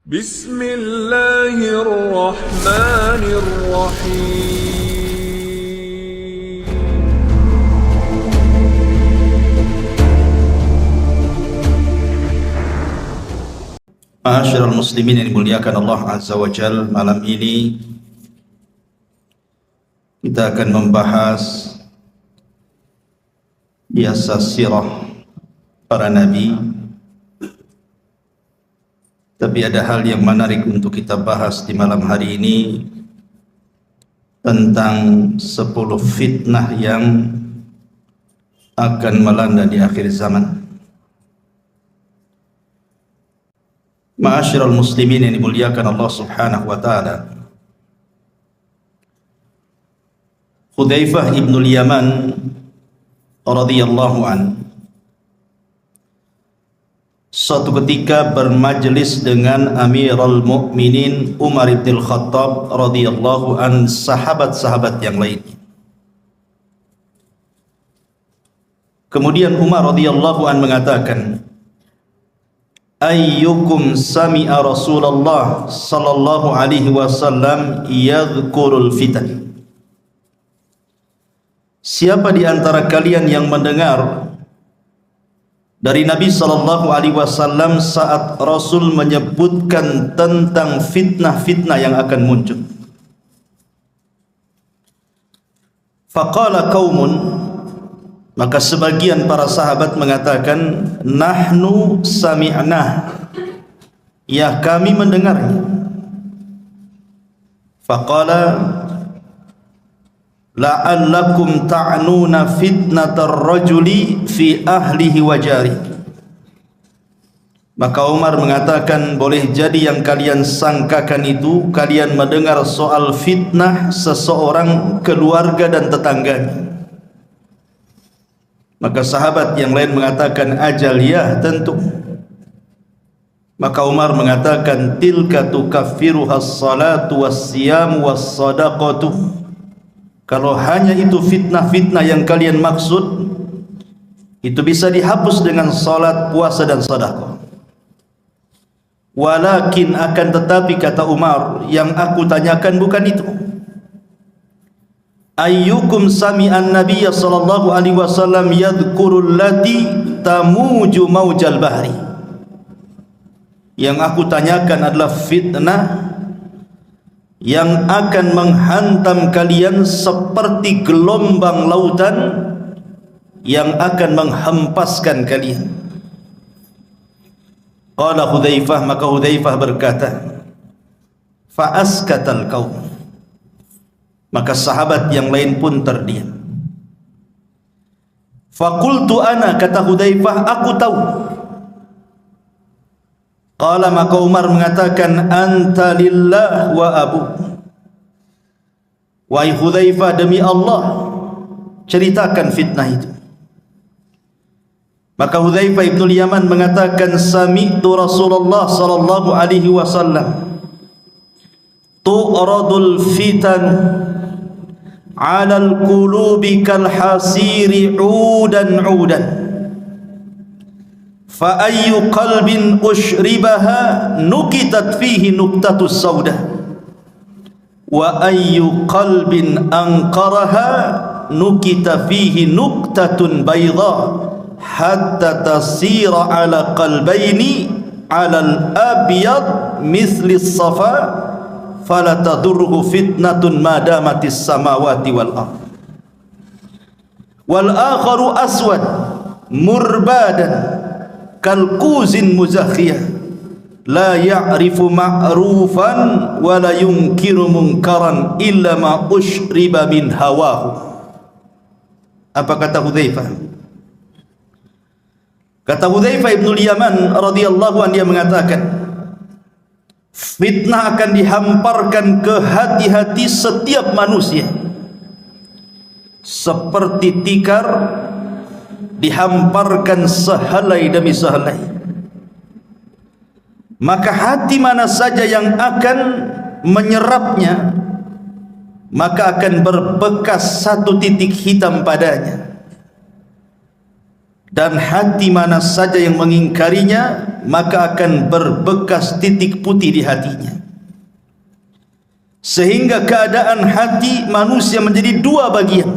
بسم الله الرحمن الرحيم Ma'asyiral muslimin yang dimuliakan Allah Azza wa Jal, malam ini kita akan membahas biasa sirah para nabi. Tapi ada hal yang menarik untuk kita bahas di malam hari ini tentang 10 fitnah yang akan melanda di akhir zaman. Ma'asyiral muslimin yang dimuliakan Allah Subhanahu wa taala. Hudzaifah ibnul Yaman radhiyallahu an suatu ketika bermajlis dengan Amirul Mukminin Umar bin Khattab radhiyallahu an, sahabat-sahabat yang lainnya. Kemudian Umar radhiyallahu an mengatakan, ayyukum sami'a Rasulullah sallallahu alaihi wasallam yadhkurul fitan. Siapa di antara kalian yang mendengar dari Nabi sallallahu alaihi wasallam saat Rasul menyebutkan tentang fitnah-fitnah yang akan muncul? Faqala qaumun, maka sebagian para sahabat mengatakan, nahnu sami'na, ya kami mendengarnya. Faqala la'allakum ta'nuna fitnatar rajuli fi ahlihi wa jari. Maka Umar mengatakan, boleh jadi yang kalian sangkakan itu kalian mendengar soal fitnah seseorang, keluarga dan tetangganya. Maka sahabat yang lain mengatakan, ajal ya, tentu. Maka Umar mengatakan, tilka tukaffiruha as-salatu was-siyamu was-sadaqatu. Kalau hanya itu fitnah-fitnah yang kalian maksud, itu bisa dihapus dengan salat, puasa dan sedekah. Walakin, akan tetapi, kata Umar, yang aku tanyakan bukan itu. Ayyukum sami'an nabiyya sallallahu alaihi wasallam yadhkurul lati tamuju maujal bahri. Yang aku tanyakan adalah fitnah yang akan menghantam kalian seperti gelombang lautan yang akan menghempaskan kalian. Qala Hudzaifah, maka Hudzaifah berkata, fa askatal qaum, maka sahabat yang lain pun terdiam. Faqultu ana, kata Hudzaifah, aku tahu. Qala, maka Umar mengatakan, anta lillah wa abu. Wahai Hudzaifah, demi Allah, ceritakan fitnah itu. Maka Hudzaifah ibnul Yaman mengatakan, sami'tu Rasulullah sallallahu alaihi wasallam tu'radul fitan 'alal qulubi kal hasiri 'udan 'udan. Fa ayyu qalbin ushribaha nukitat fihi nuktatus sauda wa ayyu qalbin anqaraha nukita fihi nuktatun bayda hatta tasira ala qalbaini ala al-abyad misli as-safa fala tadurruhu fitnatun ma damatis samawati wal ard wal akharu aswad murbadan kalkuzin muzakhiyah la ya'rifu ma'rufan wa la yunkiru munkaran illa ma ushriba min hawahu. Apa kata Hudzaifah? Kata Hudzaifah ibnul Yaman radhiyallahu anhu, dia mengatakan, fitnah akan dihamparkan ke hati-hati setiap manusia seperti tikar dihamparkan sehelai demi sehelai. Maka hati mana saja yang akan menyerapnya, maka akan berbekas satu titik hitam padanya. dan hati mana saja yang mengingkarinya maka akan berbekas titik putih di hatinya. Sehingga keadaan hati manusia menjadi dua bagian.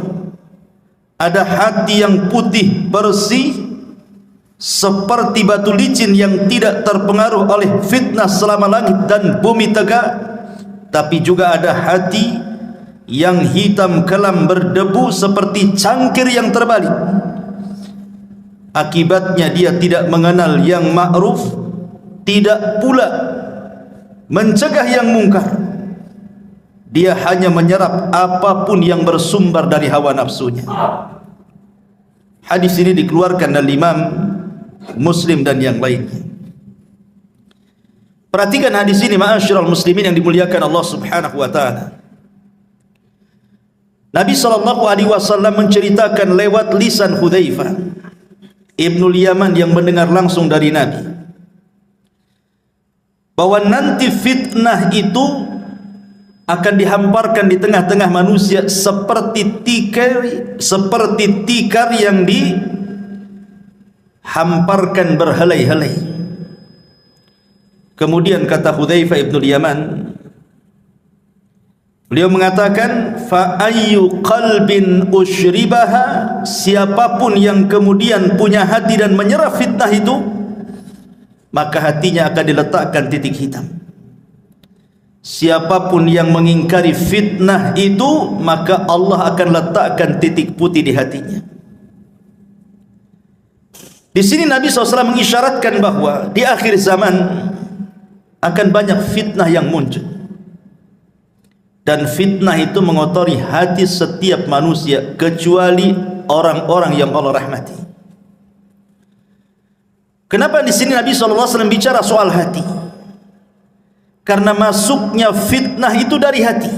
Ada hati yang putih bersih seperti batu licin yang tidak terpengaruh oleh fitnah selama langit dan bumi tegak, tapi juga ada hati yang hitam kelam berdebu seperti cangkir yang terbalik. Akibatnya dia tidak mengenal yang ma'ruf, tidak pula mencegah yang mungkar. Dia hanya menyerap apapun yang bersumber dari hawa nafsunya. Hadis ini dikeluarkan oleh Imam Muslim dan yang lainnya. Perhatikan hadis ini ma'asyiral muslimin yang dimuliakan Allah Subhanahu wa taala. Nabi SAW menceritakan lewat lisan Hudzaifah Ibnul Yaman yang mendengar langsung dari Nabi bahwa nanti fitnah itu akan dihamparkan di tengah-tengah manusia seperti tikar yang dihamparkan berhelai-helai. Kemudian kata Hudzaifah Ibnul Yaman, beliau mengatakan, fa ayyu qalbin ushribaha, siapapun yang kemudian punya hati dan menyerap fitnah itu, maka hatinya akan diletakkan titik hitam. Siapapun yang mengingkari fitnah itu, maka Allah akan letakkan titik putih di hatinya. Di sini Nabi SAW mengisyaratkan bahwa di akhir zaman akan banyak fitnah yang muncul. Dan fitnah itu mengotori hati setiap manusia kecuali orang-orang yang Allah rahmati. Kenapa di sini Nabi SAW bicara soal hati? Karena masuknya fitnah itu dari hati.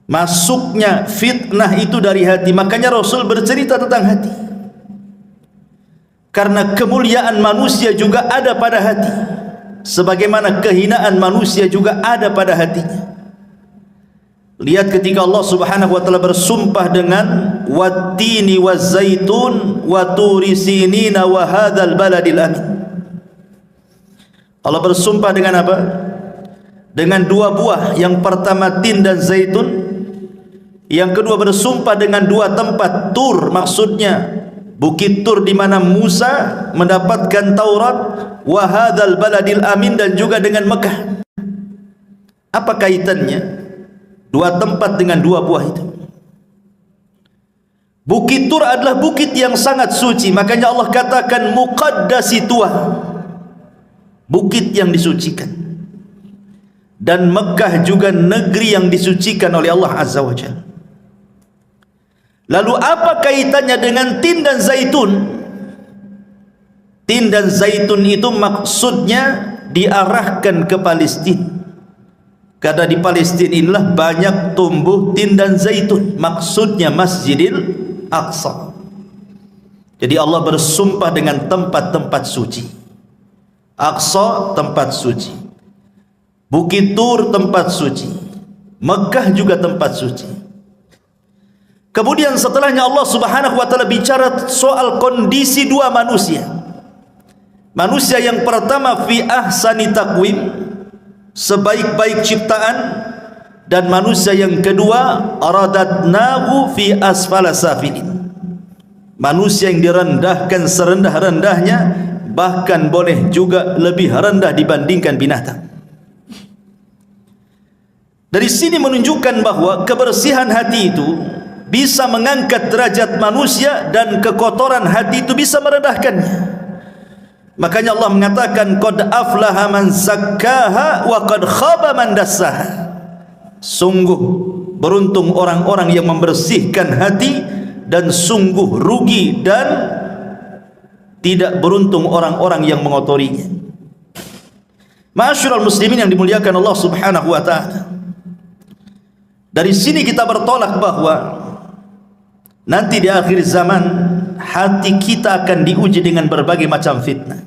Masuknya fitnah itu dari hati. Makanya Rasul bercerita tentang hati. Karena kemuliaan manusia juga ada pada hati, sebagaimana kehinaan manusia juga ada pada hatinya. Lihat ketika Allah Subhanahu wa taala bersumpah dengan wattini wazzaitun wa turi sinina wa hadzal baladil amin. Allah bersumpah dengan apa? Dengan dua buah. Yang pertama tin dan zaitun. Yang kedua bersumpah dengan dua tempat, Tur, maksudnya Bukit Tur di mana Musa mendapatkan Taurat, wa hadzal baladil amin, dan juga dengan Mekah. Apa kaitannya dua tempat dengan dua buah itu? Bukit Tur adalah bukit yang sangat suci, makanya Allah katakan muqaddasi Tuah, bukit yang disucikan. Dan Mekah juga negeri yang disucikan oleh Allah Azza wa Jalla. Lalu apa kaitannya dengan tin dan zaitun? Tin dan zaitun itu maksudnya diarahkan ke Palestina. Karena di Palestina inilah banyak tumbuh tin dan zaitun. Maksudnya Masjidil Aqsa. Jadi Allah bersumpah dengan tempat-tempat suci. Aqsa tempat suci, Bukit Tur tempat suci, Mekah juga tempat suci. Kemudian setelahnya Allah Subhanahu wa taala bicara soal kondisi dua manusia. Manusia yang pertama fi ahsani taqwim, sebaik-baik ciptaan, dan manusia yang kedua aradatnahu fi asfala safilin, manusia yang direndahkan serendah-rendahnya, bahkan boleh juga lebih rendah dibandingkan binatang. Dari sini menunjukkan bahwa kebersihan hati itu bisa mengangkat derajat manusia dan kekotoran hati itu bisa merendahkannya. Makanya Allah mengatakan qad aflaha man zakkaha wa qad khaba man dassaha. Sungguh beruntung orang-orang yang membersihkan hati, dan sungguh rugi dan tidak beruntung orang-orang yang mengotorinya. Ma'asyiral muslimin yang dimuliakan Allah Subhanahu wa taala. Dari sini kita bertolak bahwa nanti di akhir zaman hati kita akan diuji dengan berbagai macam fitnah.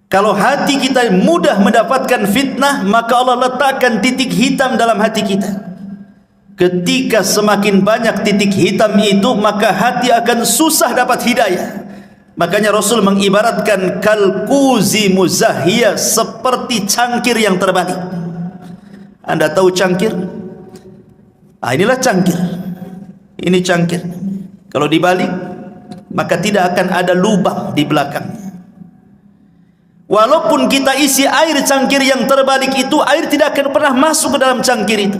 Kalau hati kita mudah mendapatkan fitnah, maka Allah letakkan titik hitam dalam hati kita. Ketika semakin banyak titik hitam itu, maka hati akan susah dapat hidayah. Makanya Rasul mengibaratkan kalkuzi muzahiyah, seperti cangkir yang terbalik. Anda tahu cangkir? Inilah cangkir. Ini cangkir. Kalau dibalik, maka tidak akan ada lubang di belakangnya. Walaupun kita isi air cangkir yang terbalik itu, air tidak akan pernah masuk ke dalam cangkir itu.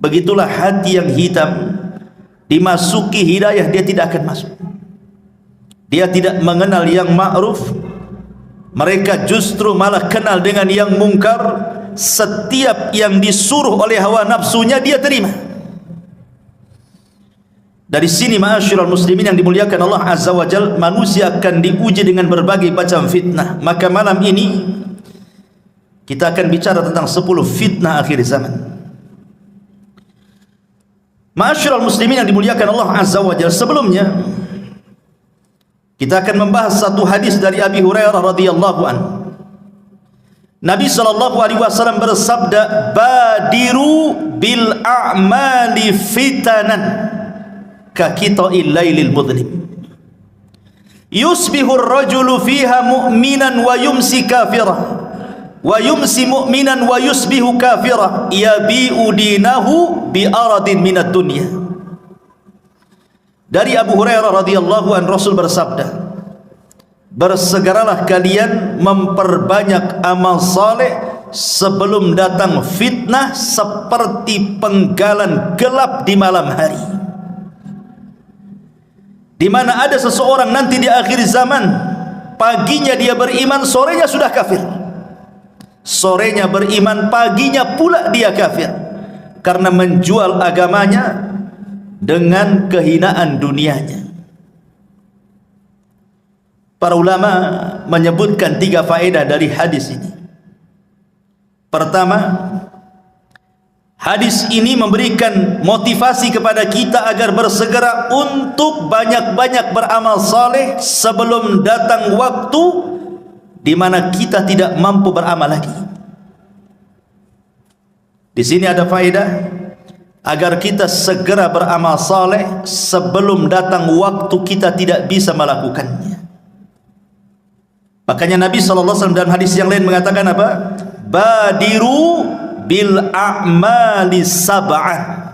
Begitulah hati yang hitam, dimasuki hidayah dia tidak akan masuk. Dia tidak mengenal yang ma'ruf, mereka justru malah kenal dengan yang mungkar. Setiap yang disuruh oleh hawa nafsunya dia terima. Dari sini ma'asyiral muslimin yang dimuliakan Allah Azza wa Jalla, manusia akan diuji dengan berbagai macam fitnah. Maka malam ini kita akan bicara tentang 10 fitnah akhir zaman. Ma'asyiral muslimin yang dimuliakan Allah Azza wa Jalla, sebelumnya kita akan membahas satu hadis dari Abi Hurairah radhiyallahu anhu. Nabi sallallahu alaihi wasallam bersabda, "Badiru bil a'mali fitanan ka qita'il lailil mudlim. Yusbihu ar-rajulu fiha mu'minan wa yumsi kafira, wa yumsi mu'minan wa yusbihu kafira, yabi'u dinahu bi aradin minad dunya." Dari Abu Hurairah radhiyallahu anhu, Rasul bersabda, bersegeralah kalian memperbanyak amal saleh sebelum datang fitnah seperti penggalan gelap di malam hari. Di mana ada seseorang nanti di akhir zaman, paginya dia beriman, sorenya sudah kafir. Sorenya beriman, paginya pula dia kafir, karena menjual agamanya dengan kehinaan dunianya. Para ulama menyebutkan 3 faedah dari hadis ini. Pertama, hadis ini memberikan motivasi kepada kita agar bersegera untuk banyak-banyak beramal saleh sebelum datang waktu di mana kita tidak mampu beramal lagi. Di sini ada faedah agar kita segera beramal saleh sebelum datang waktu kita tidak bisa melakukannya. Makanya Nabi SAW dalam hadis yang lain mengatakan apa? Badiru bil a'mali sab'an.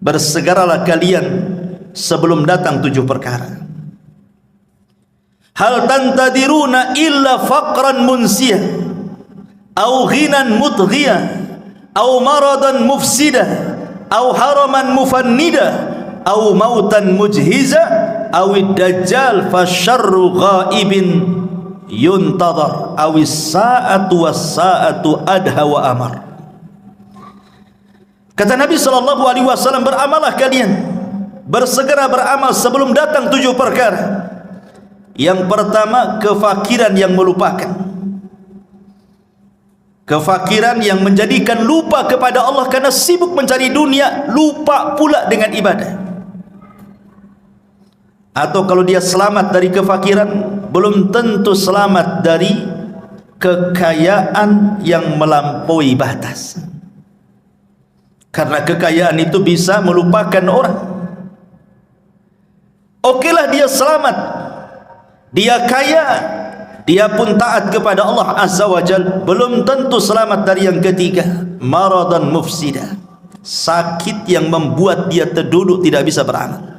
Bersegeralah kalian sebelum datang 7 perkara. Hal tantadiruna illa faqran munsiyah, au ghinan mutghiyah, au maradan mufsidah, au haraman mufannida, au mautan mujhiza, au dajjal fasyarru ghaibin yuntadhar, au sa'atu was-sa'atu adha wa amar. Kata Nabi sallallahu alaihi wasallam, beramallah kalian, bersegera beramal sebelum datang 7 perkara. Yang pertama, kefakiran yang melupakan, kefakiran yang menjadikan lupa kepada Allah karena sibuk mencari dunia, lupa pula dengan ibadah. Atau kalau dia selamat dari kefakiran, belum tentu selamat dari kekayaan yang melampaui batas, karena kekayaan itu bisa melupakan orang. Okelah dia selamat, dia kaya, dia pun taat kepada Allah Azza wa Jalla, belum tentu selamat dari yang ketiga, maradan mufsida, sakit yang membuat dia terduduk tidak bisa beramal.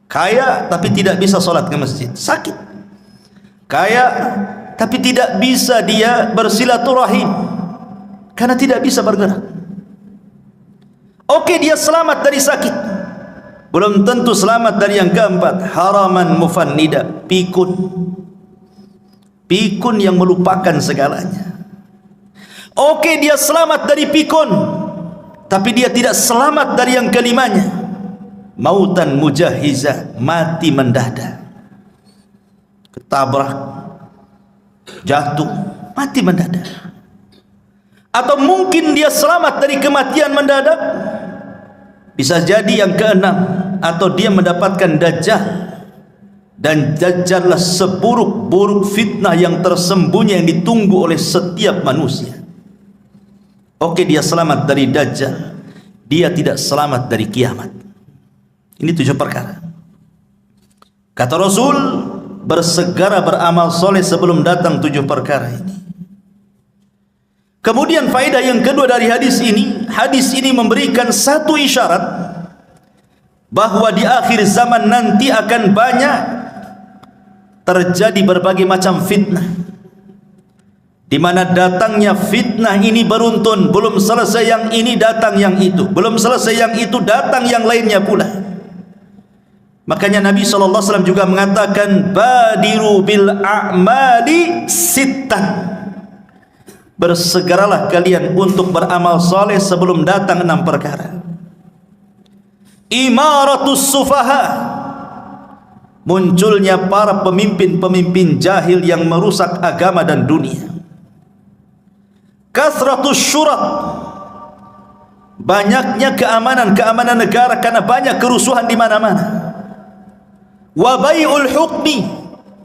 Kaya tapi tidak bisa sholat ke masjid, sakit. Kaya tapi tidak bisa dia bersilaturahim karena tidak bisa bergerak. Oke, dia selamat dari sakit, belum tentu selamat dari yang keempat, haraman mufannida, pikun, pikun yang melupakan segalanya. Oke, dia selamat dari pikun, tapi dia tidak selamat dari yang kelimanya, mautan mujahiza, mati mendadak, ketabrak, jatuh, mati mendadak. Atau mungkin dia selamat dari kematian mendadak, bisa jadi yang keenam, atau dia mendapatkan dajjal, dan dajjallah seburuk-buruk fitnah yang tersembunyi yang ditunggu oleh setiap manusia. Oke, dia selamat dari dajjal, dia tidak selamat dari kiamat. Ini 7 perkara. Kata Rasul, bersegera beramal soleh sebelum datang 7 perkara ini. Kemudian faedah yang kedua dari hadis ini memberikan satu isyarat bahwa di akhir zaman nanti akan banyak terjadi berbagai macam fitnah, di mana datangnya fitnah ini beruntun, belum selesai yang ini datang yang itu, belum selesai yang itu datang yang lainnya pula. Makanya Nabi SAW juga mengatakan, badiru bil a'mali sittah, bersegeralah kalian untuk beramal soleh sebelum datang 6 perkara. Imaratus sufaha, munculnya para pemimpin-pemimpin jahil yang merusak agama dan dunia. Kasratus syurat, banyaknya keamanan negara karena banyak kerusuhan di mana-mana. Wa bai'ul hukmi,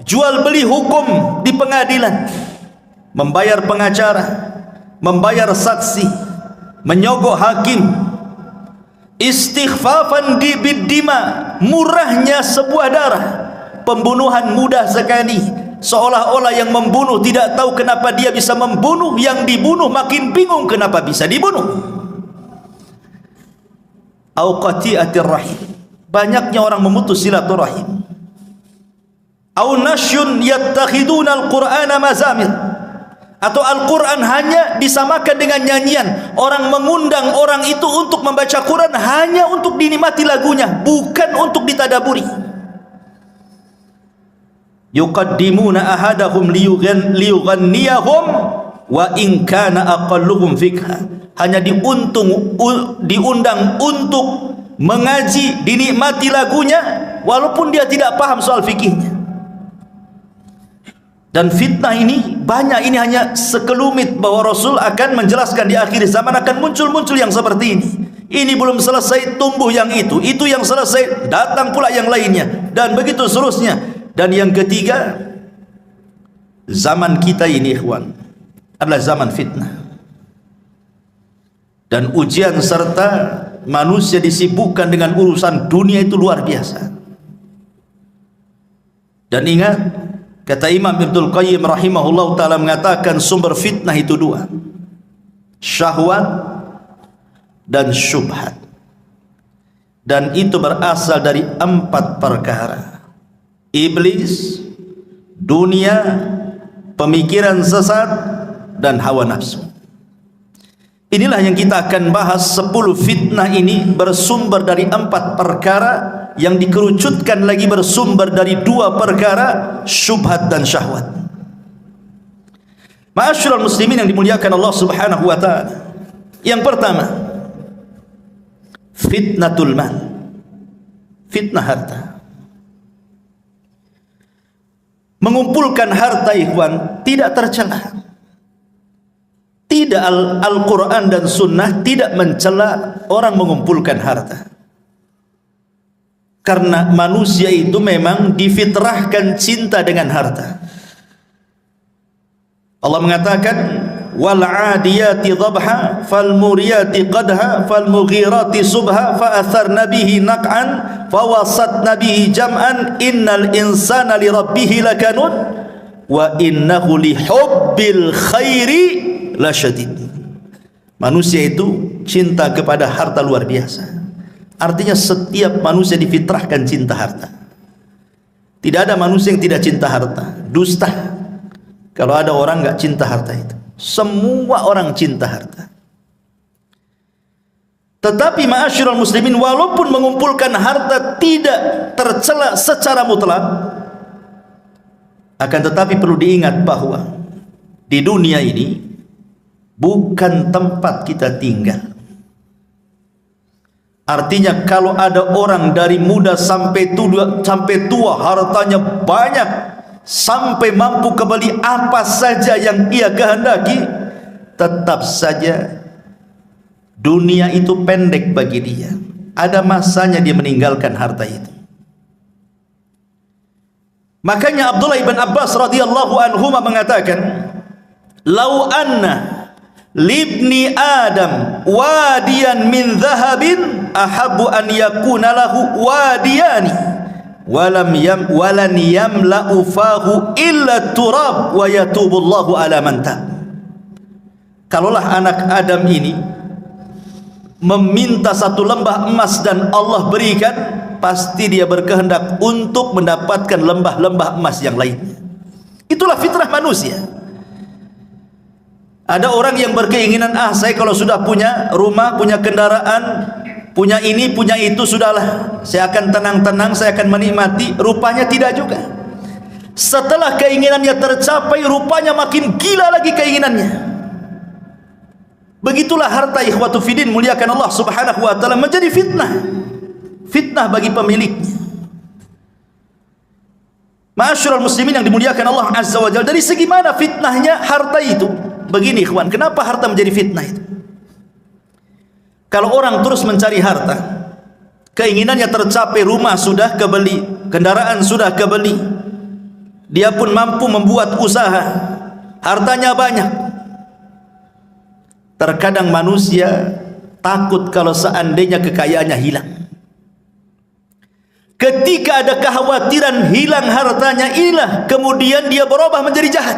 jual beli hukum di pengadilan, membayar pengacara, membayar saksi, menyogok hakim. Istighfafan biddima, murahnya sebuah darah, pembunuhan mudah sekali, seolah-olah yang membunuh tidak tahu kenapa dia bisa membunuh, yang dibunuh makin bingung kenapa bisa dibunuh. Au qati'atir rahim, banyaknya orang memutus silaturahim. Au nasyun yattakhiduna al-Qur'ana mazamir, atau Al-Quran hanya disamakan dengan nyanyian. Orang mengundang orang itu untuk membaca Quran hanya untuk dinikmati lagunya, bukan untuk ditadaburi. Yuqaddimuna ahadahum liyughanniyahum wa in kana aqalluhum fikha, hanya diundang untuk mengaji, dinikmati lagunya walaupun dia tidak paham soal fikihnya. Dan fitnah ini banyak, ini hanya sekelumit bahwa Rasul akan menjelaskan di akhir zaman akan muncul yang seperti ini. Ini belum selesai tumbuh yang itu yang selesai datang pula yang lainnya, dan begitu seterusnya. Dan yang ketiga, zaman kita ini ikhwan adalah zaman fitnah. Dan ujian serta manusia disibukkan dengan urusan dunia itu luar biasa. Dan ingat, kata Imam Ibnul Qayyim rahimahullah ta'ala mengatakan sumber fitnah itu 2, syahwat dan syubhat. Dan itu berasal dari 4 perkara: iblis, dunia, pemikiran sesat, dan hawa nafsu. Inilah yang kita akan bahas. 10 fitnah ini bersumber dari 4 perkara, yang dikerucutkan lagi bersumber dari 2 perkara, syubhat dan syahwat. Ma'asyiral muslimin yang dimuliakan Allah Subhanahu wa ta'ala, yang pertama, fitnatul mal, fitnah harta. Mengumpulkan harta ikhwan tidak tercela. Tidak, Al-Quran dan Sunnah tidak mencela orang mengumpulkan harta, karena manusia itu memang difitrahkan cinta dengan harta. Allah mengatakan, wal 'adiyati dhabha fal muriyati qadha fal mughirati subha fa atharna bihi naq'an fa wasatna bihi jam'an innal insana li rabbih lakanud wa innahu li hubbil khairi lasyadid. Manusia itu cinta kepada harta luar biasa. Artinya setiap manusia difitrahkan cinta harta. Tidak ada manusia yang tidak cinta harta. Dusta kalau ada orang enggak cinta harta itu. Semua orang cinta harta. Tetapi ma'asyiral muslimin, walaupun mengumpulkan harta tidak tercela secara mutlak, akan tetapi perlu diingat bahwa di dunia ini bukan tempat kita tinggal. Artinya kalau ada orang dari muda sampai tua hartanya banyak, sampai mampu kembali apa saja yang ia kehendaki, tetap saja dunia itu pendek bagi dia. Ada masanya dia meninggalkan harta itu. Makanya Abdullah ibn Abbas radhiyallahu anhuma mengatakan, "Lau anna libni Adam wadiyan min dhahabin ahabbu an yakuna lahu wadiyani walan yamla'u fahu illa turab wa yatubu Allahu ala man tab. Kalaulah anak Adam ini meminta satu lembah emas dan Allah berikan, pasti dia berkehendak untuk mendapatkan lembah-lembah emas yang lainnya. Itulah fitrah manusia. Ada orang yang berkeinginan, saya kalau sudah punya rumah, punya kendaraan, punya ini, punya itu, sudahlah, saya akan tenang-tenang, saya akan menikmati. Rupanya tidak juga. Setelah keinginannya tercapai, rupanya makin gila lagi keinginannya. Begitulah harta, ikhwatu fiddin, muliakan Allah subhanahu wa ta'ala, menjadi fitnah. Fitnah bagi pemiliknya. Ma'asyiral muslimin yang dimuliakan Allah azza wa jalla, dari segi mana fitnahnya harta itu? Begini ikhwan, kenapa harta menjadi fitnah itu? Kalau orang terus mencari harta, keinginannya tercapai, rumah sudah kebeli, kendaraan sudah kebeli, dia pun mampu membuat usaha, hartanya banyak. Terkadang manusia takut kalau seandainya kekayaannya hilang. Ketika ada kekhawatiran hilang hartanya, inilah kemudian dia berubah menjadi jahat.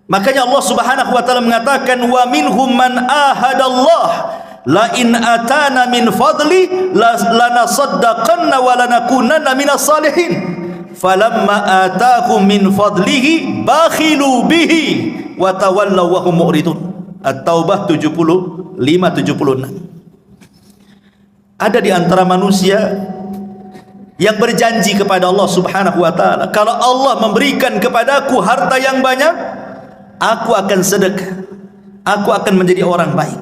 Makanya Allah subhanahu wa ta'ala mengatakan, wa minhum man ahadallah la in atana min fadli lanasaddaqanna wa lanakunanna minas salihin falamma atahum min fadlihi bakhilu bihi wa tawallaw wa hum mu'ridun. At-Taubah 75-76. Ada di antara manusia yang berjanji kepada Allah subhanahu wa ta'ala, kalau Allah memberikan kepadaku harta yang banyak, aku akan sedekah, aku akan menjadi orang baik.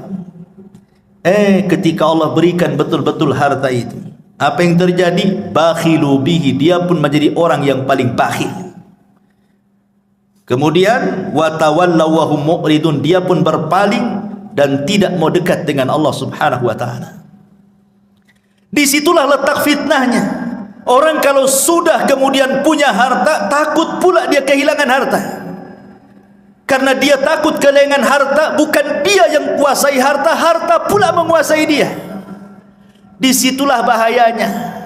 Ketika Allah berikan betul-betul harta itu, apa yang terjadi? Bakhilu bihi, dia pun menjadi orang yang paling bakhil. Kemudian watawallaw wa hum mu'ridun, dia pun berpaling dan tidak mau dekat dengan Allah subhanahu wa ta'ala. Disitulah letak fitnahnya. Orang kalau sudah kemudian punya harta, takut pula dia kehilangan harta. Karena dia takut kehilangan harta, bukan dia yang kuasai harta, harta pula menguasai dia. Disitulah bahayanya.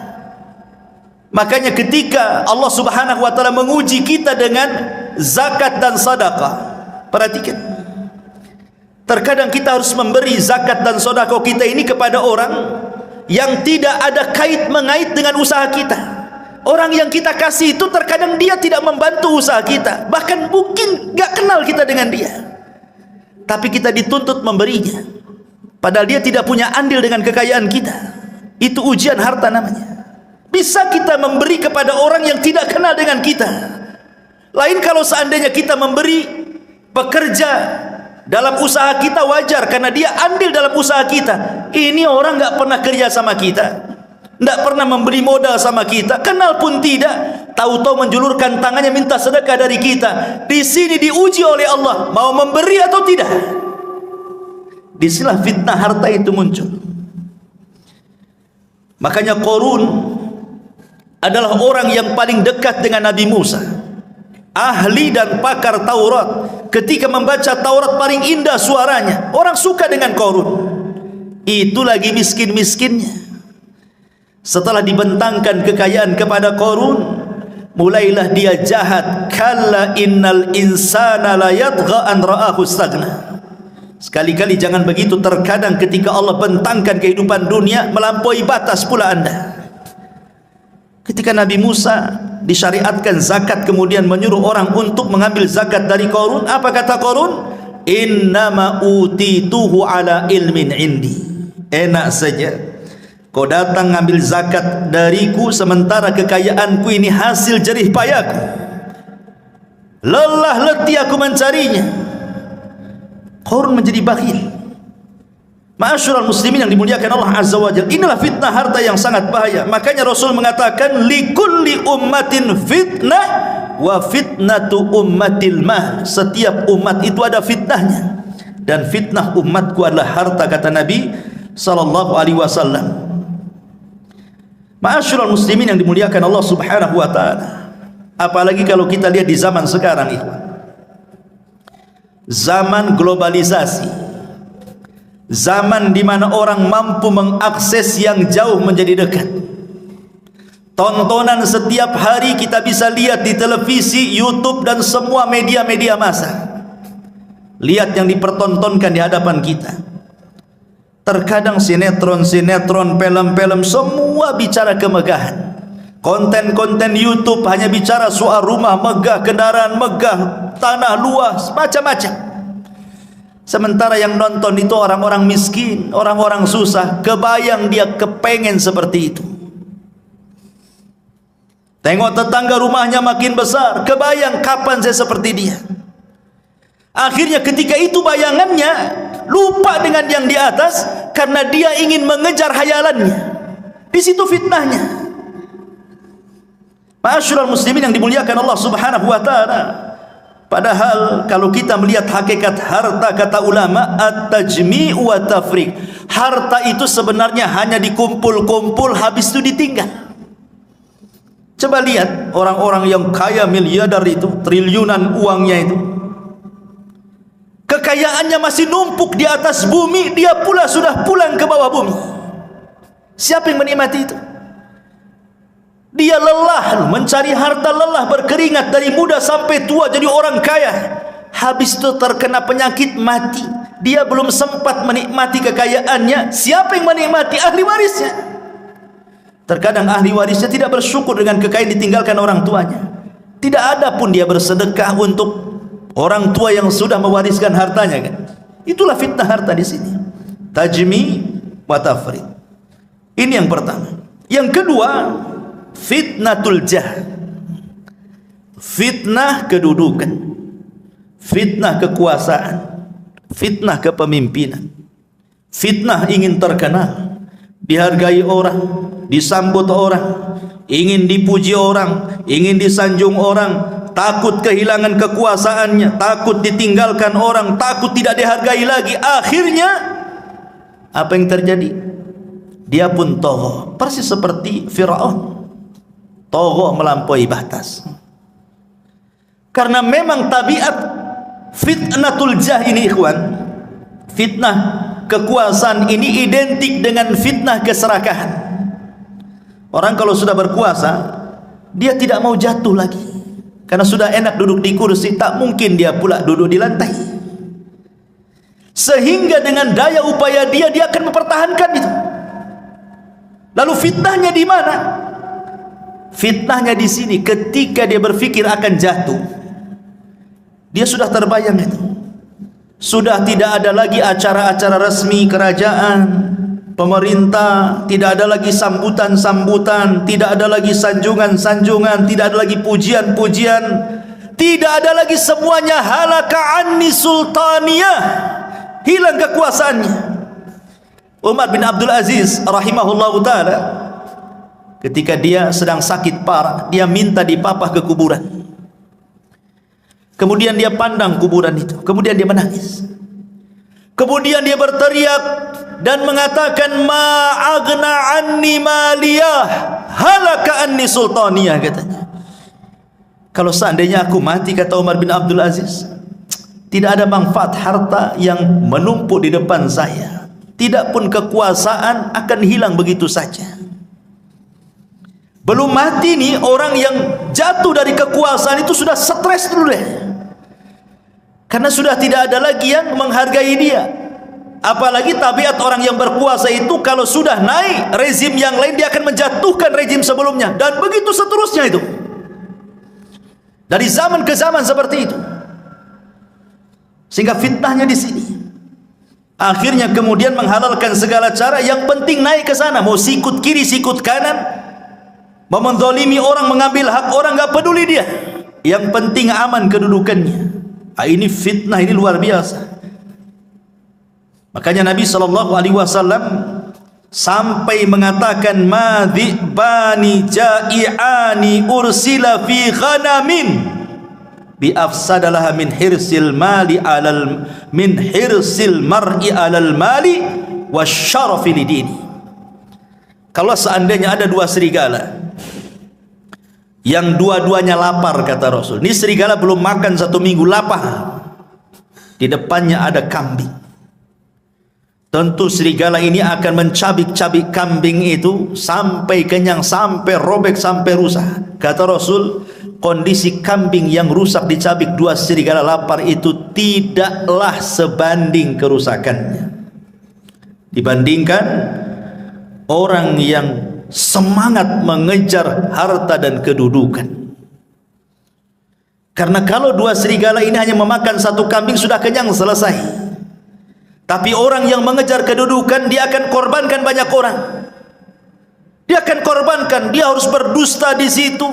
Makanya ketika Allah subhanahu wa ta'ala menguji kita dengan zakat dan sedekah, perhatikan, terkadang kita harus memberi zakat dan sedekah kita ini kepada orang yang tidak ada kait mengait dengan usaha kita. Orang yang kita kasih itu terkadang dia tidak membantu usaha kita, bahkan mungkin gak kenal kita dengan dia, tapi kita dituntut memberinya, padahal dia tidak punya andil dengan kekayaan kita. Itu ujian harta namanya. Bisa kita memberi kepada orang yang tidak kenal dengan kita. Lain kalau seandainya kita memberi pekerja dalam usaha kita, wajar karena dia andil dalam usaha kita. Ini orang nggak pernah kerja sama kita, nggak pernah memberi modal sama kita, kenal pun tidak, tahu-tahu menjulurkan tangannya minta sedekah dari kita. Di sini diuji oleh Allah, mau memberi atau tidak. Disinilah fitnah harta itu muncul. Makanya Qarun adalah orang yang paling dekat dengan Nabi Musa, ahli dan pakar Taurat. Ketika membaca Taurat paling indah suaranya, orang suka dengan Qarun. Itu lagi miskin-miskinnya. Setelah dibentangkan kekayaan kepada Qarun, mulailah dia jahat. Kalla innal insana la yatgha an ra'ahu istaghna. Sekali-kali jangan begitu. Terkadang ketika Allah bentangkan kehidupan dunia, melampaui batas pula anda. Ketika Nabi Musa disyariatkan zakat, kemudian menyuruh orang untuk mengambil zakat dari Qarun, apa kata Qarun? Innama utituhu ala ilmin indi. Enak saja kau datang ngambil zakat dariku, sementara kekayaanku ini hasil jerih payahku. Lelah letih aku mencarinya. Qarun menjadi bakhil. Ma'asyiral muslimin yang dimuliakan Allah azza wa jalla, inilah fitnah harta yang sangat bahaya. Makanya Rasul mengatakan, likulli ummatin fitnah wa fitnatu ummatil mal. Setiap umat itu ada fitnahnya, dan fitnah umatku adalah harta, kata Nabi sallallahu alaihi wasallam. Ma'asyiral muslimin yang dimuliakan Allah subhanahu wa ta'ala, apalagi kalau kita lihat di zaman sekarang ini, zaman globalisasi, zaman di mana orang mampu mengakses yang jauh menjadi dekat. Tontonan setiap hari kita bisa lihat di televisi, YouTube dan semua media-media massa. Lihat yang dipertontonkan di hadapan kita. Terkadang sinetron-sinetron, film-film, semua bicara kemegahan. Konten-konten YouTube hanya bicara soal rumah megah, kendaraan megah, tanah luas, macam-macam. Sementara yang nonton itu orang-orang miskin, orang-orang susah. Kebayang dia kepengen seperti itu. Tengok tetangga rumahnya makin besar, kebayang kapan saya seperti dia. Akhirnya ketika itu bayangannya lupa dengan yang di atas, karena dia ingin mengejar hayalannya. Di situ fitnahnya. Ma'asyiral muslimin yang dimuliakan Allah Subhanahu wa taala. Padahal kalau kita melihat hakikat harta, kata ulama, at-tajmi' wa tafriq. Harta itu sebenarnya hanya dikumpul-kumpul, habis itu ditinggal. Coba lihat orang-orang yang kaya miliarder itu, triliunan uangnya itu, kekayaannya masih numpuk di atas bumi, dia pula sudah pulang ke bawah bumi. Siapa yang menikmati itu? Dia lelah mencari harta, lelah berkeringat dari muda sampai tua jadi orang kaya. Habis itu terkena penyakit, mati. Dia belum sempat menikmati kekayaannya. Siapa yang menikmati? Ahli warisnya. Terkadang ahli warisnya tidak bersyukur dengan kekayaan ditinggalkan orang tuanya. Tidak ada pun dia bersedekah untuk orang tua yang sudah mewariskan hartanya, kan? Itulah fitnah harta di sini. Tajmi wa tafrid. Ini yang pertama. Yang kedua, fitnatul jah. Fitnah kedudukan, fitnah kekuasaan, fitnah kepemimpinan, fitnah ingin terkenal, dihargai orang, disambut orang, ingin dipuji orang, ingin disanjung orang, takut kehilangan kekuasaannya, takut ditinggalkan orang, takut tidak dihargai lagi. Akhirnya apa yang terjadi? Dia pun tagha, persis seperti Firaun, tagha melampaui batas. Karena memang tabiat fitnatul jah ini, ikhwan, fitnah kekuasaan ini identik dengan fitnah keserakahan. Orang kalau sudah berkuasa, dia tidak mau jatuh lagi. Karena sudah enak duduk di kursi, tak mungkin dia pula duduk di lantai. Sehingga dengan daya upaya dia akan mempertahankan itu. Lalu fitnahnya di mana? Fitnahnya di sini, ketika dia berpikir akan jatuh, dia sudah terbayang itu. Sudah tidak ada lagi acara-acara resmi kerajaan, pemerintah, tidak ada lagi sambutan-sambutan, tidak ada lagi sanjungan-sanjungan, tidak ada lagi pujian-pujian, tidak ada lagi, semuanya halaka anni sultaniyah, hilang kekuasaannya. Umar bin Abdul Aziz rahimahullahu ta'ala, ketika dia sedang sakit parah, dia minta dipapah ke kuburan. Kemudian dia pandang kuburan itu, kemudian dia menangis. Kemudian dia berteriak dan mengatakan, ma aghna anni maliyah, halaka anni sultaniyah, katanya. Kalau seandainya aku mati, kata Umar bin Abdul Aziz, tidak ada manfaat harta yang menumpuk di depan saya, tidak pun kekuasaan akan hilang begitu saja. Belum mati nih, orang yang jatuh dari kekuasaan itu sudah stres dulu deh, karena sudah tidak ada lagi yang menghargai dia. Apalagi tabiat orang yang berkuasa itu, kalau sudah naik rezim yang lain, dia akan menjatuhkan rezim sebelumnya, dan begitu seterusnya itu. Dari zaman ke zaman seperti itu. Sehingga fitnahnya di sini. Akhirnya kemudian menghalalkan segala cara, yang penting naik ke sana, mau sikut kiri sikut kanan, mau menzalimi orang, mengambil hak orang, enggak peduli dia. Yang penting aman kedudukannya. Ini fitnah, ini luar biasa. Makanya Nabi SAW sampai mengatakan, ma dhi'bani ja'i'ani ursila fi ghanamin bi afsadalaha min hirsil mali alal min hirsil mar'i alal mali wasyarafi lidini. Kalau seandainya ada dua serigala yang dua-duanya lapar, kata Rasul. Ini serigala belum makan 1 minggu, lapar. Di depannya ada kambing. Tentu serigala ini akan mencabik-cabik kambing itu sampai kenyang, sampai robek, sampai rusak. Kata Rasul, kondisi kambing yang rusak dicabik dua serigala lapar itu tidaklah sebanding kerusakannya dibandingkan orang yang semangat mengejar harta dan kedudukan. Karena kalau dua serigala ini hanya memakan satu kambing sudah kenyang, selesai. Tapi orang yang mengejar kedudukan, dia akan korbankan banyak orang. Dia akan korbankan, dia harus berdusta di situ.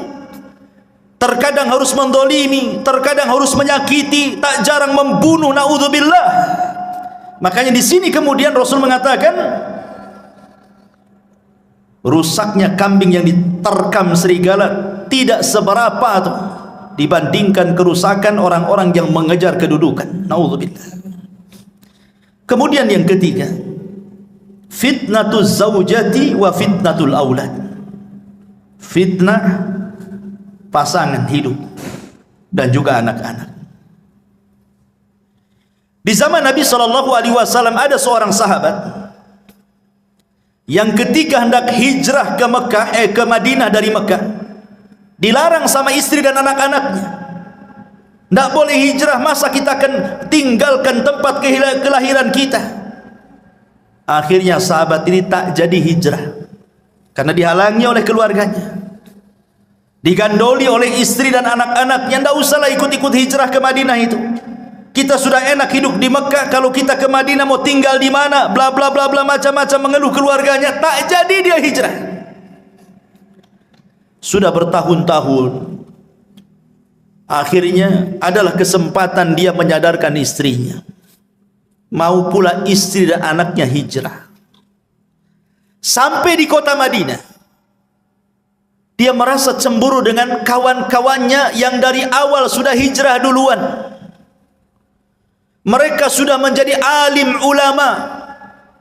Terkadang harus mendolimi, terkadang harus menyakiti, tak jarang membunuh, naudzubillah. Makanya di sini kemudian Rasul mengatakan, rusaknya kambing yang diterkam serigala tidak seberapa tuh dibandingkan kerusakan orang-orang yang mengejar kedudukan. Naudzubillah. Kemudian yang ketiga, fitnatuz zaujati wa fitnatul aulad. Fitnah pasangan hidup dan juga anak-anak. Di zaman Nabi SAW ada seorang sahabat yang ketika hendak hijrah ke Mekah, ke Madinah dari Mekah, dilarang sama istri dan anak-anaknya. Tidak boleh hijrah, masa kita akan tinggalkan tempat kelahiran kita. Akhirnya sahabat ini tak jadi hijrah karena dihalangi oleh keluarganya, digandoli oleh istri dan anak-anaknya. Tidak usahlah ikut-ikut hijrah ke Madinah itu, kita sudah enak hidup di Mekah, kalau kita ke Madinah mau tinggal di mana, bla bla bla bla, macam-macam mengeluh keluarganya. Tak jadi dia hijrah. Sudah bertahun-tahun, akhirnya adalah kesempatan dia menyadarkan istrinya. Mau pula istri dan anaknya hijrah. Sampai di kota Madinah, dia merasa cemburu dengan kawan-kawannya yang dari awal sudah hijrah duluan. Mereka sudah menjadi alim ulama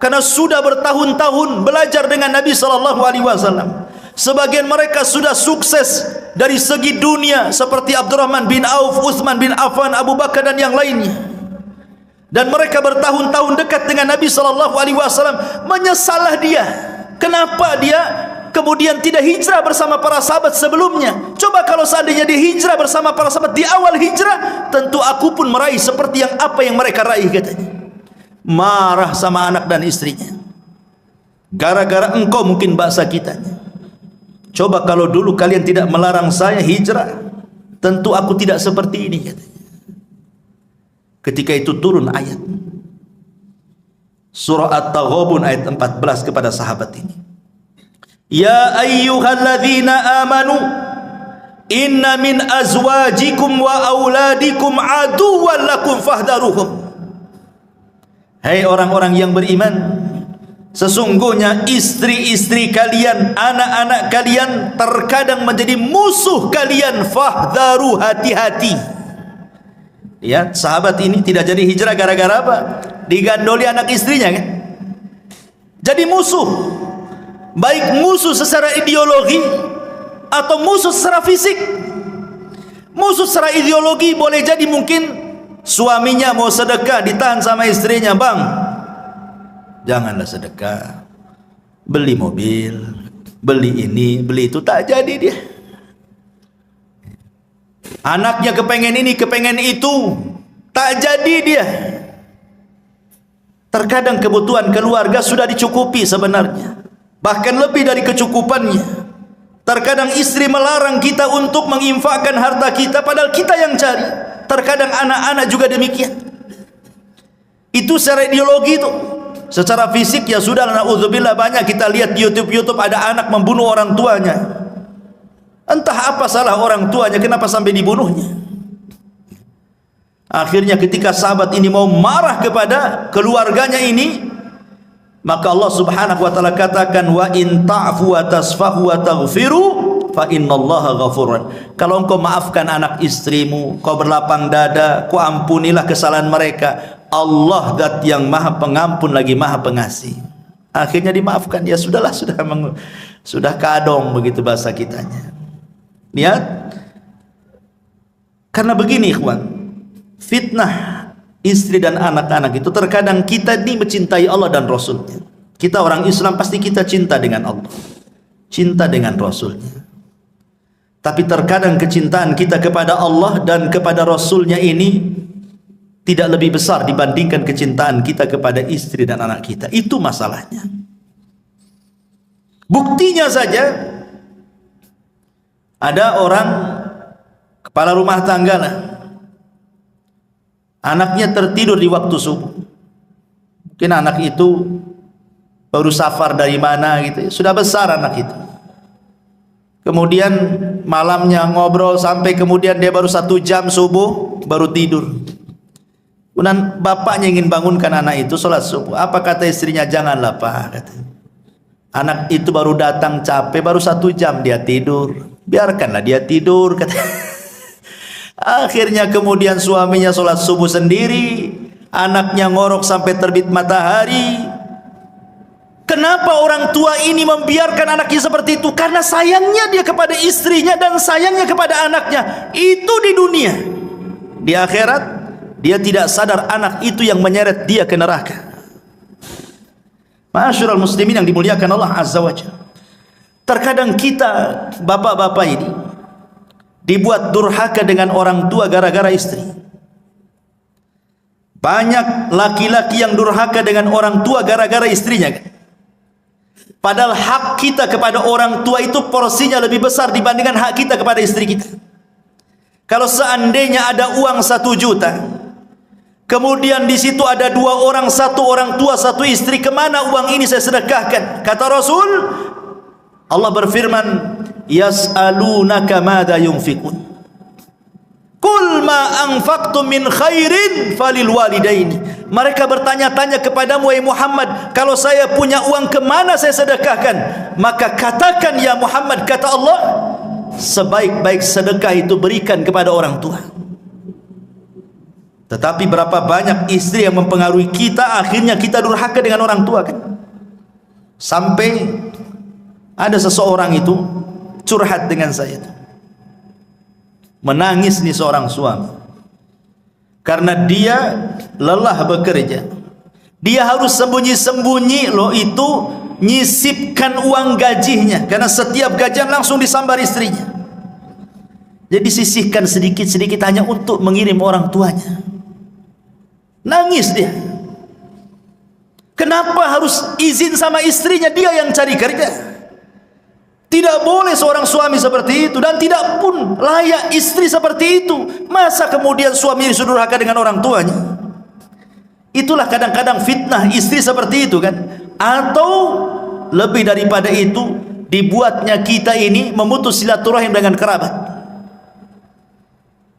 karena sudah bertahun-tahun belajar dengan Nabi SAW. Sebagian mereka sudah sukses dari segi dunia seperti Abdurrahman bin Auf, Utsman bin Affan, Abu Bakar dan yang lainnya. Dan mereka bertahun-tahun dekat dengan Nabi SAW. Menyesalah dia, kenapa dia kemudian tidak hijrah bersama para sahabat sebelumnya. Coba kalau seandainya dia hijrah bersama para sahabat di awal hijrah, tentu aku pun meraih seperti yang apa yang mereka raih, katanya. Marah sama anak dan istrinya, gara-gara engkau mungkin bahasa kitanya. Coba kalau dulu kalian tidak melarang saya hijrah, tentu aku tidak seperti ini, katanya. Ketika itu turun ayat surah At-Taghabun ayat 14 kepada sahabat ini. Ya ayyuhalladzina amanu inna min azwajikum wa auladikum aduwwan lakum fahdharuhum. Hai orang-orang yang beriman, sesungguhnya istri-istri kalian, anak-anak kalian terkadang menjadi musuh kalian. Fahdharu, hati-hati. Ya, sahabat ini tidak jadi hijrah gara-gara apa? Digandoli anak istrinya, kan? Jadi musuh. Baik musuh secara ideologi atau musuh secara fisik. Musuh secara ideologi boleh jadi mungkin suaminya mau sedekah, ditahan sama istrinya. Bang, janganlah sedekah, beli mobil, beli ini, beli itu. Tak jadi dia. Anaknya kepengen ini, kepengen itu, tak jadi dia. Terkadang kebutuhan keluarga sudah dicukupi sebenarnya, bahkan lebih dari kecukupannya. Terkadang istri melarang kita untuk menginfakkan harta kita, padahal kita yang cari. Terkadang anak-anak juga demikian. Itu secara ideologi itu. Secara fisik ya sudah, na'udzubillah, banyak kita lihat di YouTube ada anak membunuh orang tuanya. Entah apa salah orang tuanya, kenapa sampai dibunuhnya. Akhirnya ketika sahabat ini mau marah kepada keluarganya ini, maka Allah Subhanahu wa taala katakan, wa in ta'fu wa tasfahu wa taghfiru fa innallaha ghafurun. Kalau engkau maafkan anak istrimu, kau berlapang dada, kau ampunilah kesalahan mereka, Allah zat yang maha pengampun lagi maha pengasih. Akhirnya dimaafkan. Ya sudahlah, sudah kadong, begitu bahasa kitanya. Lihat, karena begini ikhwan, fitnah istri dan anak-anak itu. Terkadang kita ini mencintai Allah dan Rasulnya. Kita orang Islam pasti kita cinta dengan Allah, cinta dengan Rasulnya. Tapi terkadang kecintaan kita kepada Allah dan kepada Rasulnya ini tidak lebih besar dibandingkan kecintaan kita kepada istri dan anak kita. Itu masalahnya. Buktinya saja, ada orang kepala rumah tangga lah, anaknya tertidur di waktu subuh. Mungkin anak itu baru safar dari mana gitu, sudah besar anak itu. Kemudian malamnya ngobrol sampai kemudian dia baru 1 jam subuh baru tidur. Kemudian bapaknya ingin bangunkan anak itu sholat subuh. Apa kata istrinya? Janganlah pak, kata. Anak itu baru datang capek, baru 1 jam dia tidur. Biarkanlah dia tidur, kata. Akhirnya kemudian suaminya sholat subuh sendiri, anaknya ngorok sampai terbit matahari. Kenapa orang tua ini membiarkan anaknya seperti itu? Karena sayangnya dia kepada istrinya dan sayangnya kepada anaknya. Itu di dunia. Di akhirat dia tidak sadar anak itu yang menyeret dia ke neraka. Ma'asyiral muslimin yang dimuliakan Allah Azza wa Jalla. Terkadang kita bapak-bapak ini dibuat durhaka dengan orang tua gara-gara istri. Banyak laki-laki yang durhaka dengan orang tua gara-gara istrinya. Padahal hak kita kepada orang tua itu porsinya lebih besar dibandingkan hak kita kepada istri kita. Kalau seandainya ada uang 1 juta, kemudian di situ ada 2 orang, 1 orang tua, 1 istri, kemana uang ini saya sedekahkan? Kata Rasul, Allah berfirman, yas'alunaka madza yunfikun. Qul ma anfaqtum min khairin falil walidaini. Mereka bertanya-tanya kepadamu wahai Muhammad, kalau saya punya uang kemana saya sedekahkan? Maka katakan ya Muhammad, kata Allah, sebaik-baik sedekah itu berikan kepada orang tua. Tetapi berapa banyak istri yang mempengaruhi kita, akhirnya kita durhaka dengan orang tua kan? Sampai ada seseorang itu curhat dengan saya, menangis nih seorang suami, karena dia lelah bekerja, dia harus sembunyi-sembunyi loh itu nyisipkan uang gajinya, karena setiap gajian langsung disambar istrinya. Jadi sisihkan sedikit-sedikit hanya untuk mengirim orang tuanya. Nangis dia. Kenapa harus izin sama istrinya? Dia yang cari kerja. Tidak boleh seorang suami seperti itu, dan tidak pun layak istri seperti itu. Masa kemudian suami disudurhaka dengan orang tuanya? Itulah kadang-kadang fitnah istri seperti itu kan. Atau lebih daripada itu, dibuatnya kita ini memutus silaturahim dengan kerabat.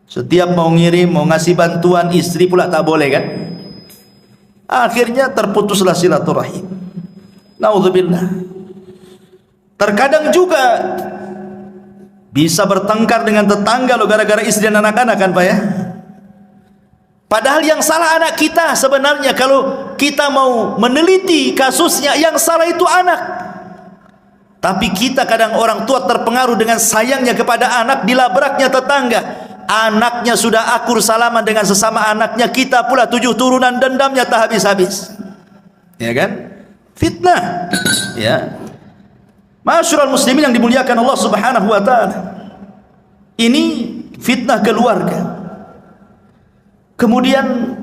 Setiap mau ngirim, mau ngasih bantuan, istri pula tak boleh kan. Akhirnya terputuslah silaturahim. Naudzubillah. Terkadang juga bisa bertengkar dengan tetangga loh gara-gara istri dan anak-anak kan Pak ya. Padahal yang salah anak kita sebenarnya. Kalau kita mau meneliti kasusnya, yang salah itu anak. Tapi kita kadang orang tua terpengaruh dengan sayangnya kepada anak, dilabraknya tetangga. Anaknya sudah akur salaman dengan sesama anaknya, kita pula 7 turunan dendamnya tak habis-habis. Ya kan? Fitnah. Ya. Ma'asyiral muslimin yang dimuliakan Allah Subhanahu wa taala. Ini fitnah keluarga. Kemudian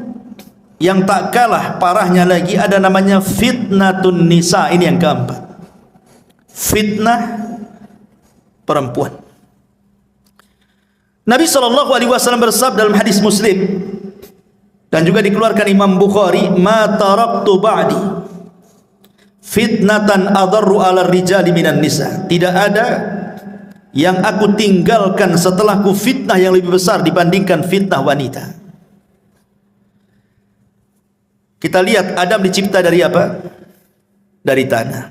yang tak kalah parahnya lagi ada namanya fitnatun nisa. Ini yang keempat. Fitnah perempuan. Nabi SAW bersabda dalam hadis Muslim dan juga dikeluarkan Imam Bukhari, "Ma taraktu ba'di fitnatan adarru 'ala rijali minan nisa." Tidak ada yang aku tinggalkan setelahku fitnah yang lebih besar dibandingkan fitnah wanita. Kita lihat Adam dicipta dari apa? Dari tanah.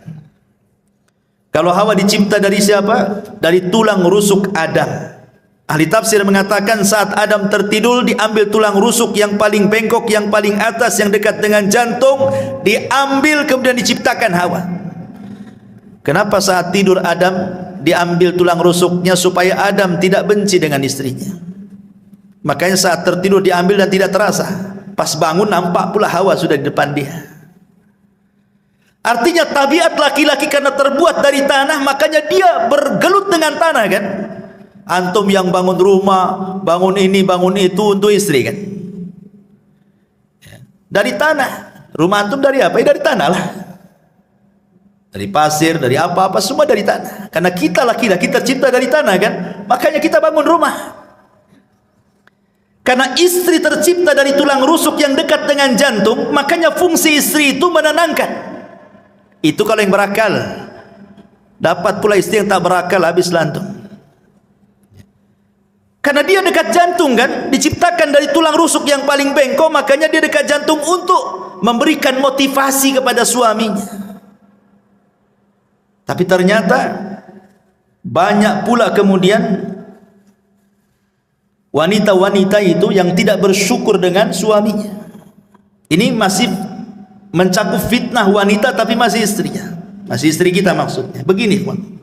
Kalau Hawa dicipta dari siapa? Dari tulang rusuk Adam. Ahli tafsir mengatakan saat Adam tertidur diambil tulang rusuk yang paling bengkok, yang paling atas, yang dekat dengan jantung, diambil kemudian diciptakan Hawa. Kenapa saat tidur Adam diambil tulang rusuknya? Supaya Adam tidak benci dengan istrinya. Makanya saat tertidur diambil dan tidak terasa. Pas bangun nampak pula Hawa sudah di depan dia. Artinya tabiat laki-laki karena terbuat dari tanah, makanya dia bergelut dengan tanah kan. Antum yang bangun rumah, bangun ini, bangun itu untuk istri kan. Dari tanah. Rumah antum dari apa? Dari tanah lah. Dari pasir, dari apa-apa, semua dari tanah. Karena kita laki-laki tercipta dari tanah kan. Makanya kita bangun rumah. Karena istri tercipta dari tulang rusuk yang dekat dengan jantung, makanya fungsi istri itu menenangkan. Itu kalau yang berakal. Dapat pula istri yang tak berakal, habis lantung. Karena dia dekat jantung kan, diciptakan dari tulang rusuk yang paling bengkok, makanya dia dekat jantung untuk memberikan motivasi kepada suaminya. Tapi ternyata banyak pula kemudian wanita-wanita itu yang tidak bersyukur dengan suaminya. Ini masih mencakup fitnah wanita tapi masih istrinya. Masih istri kita maksudnya. Begini, kawan.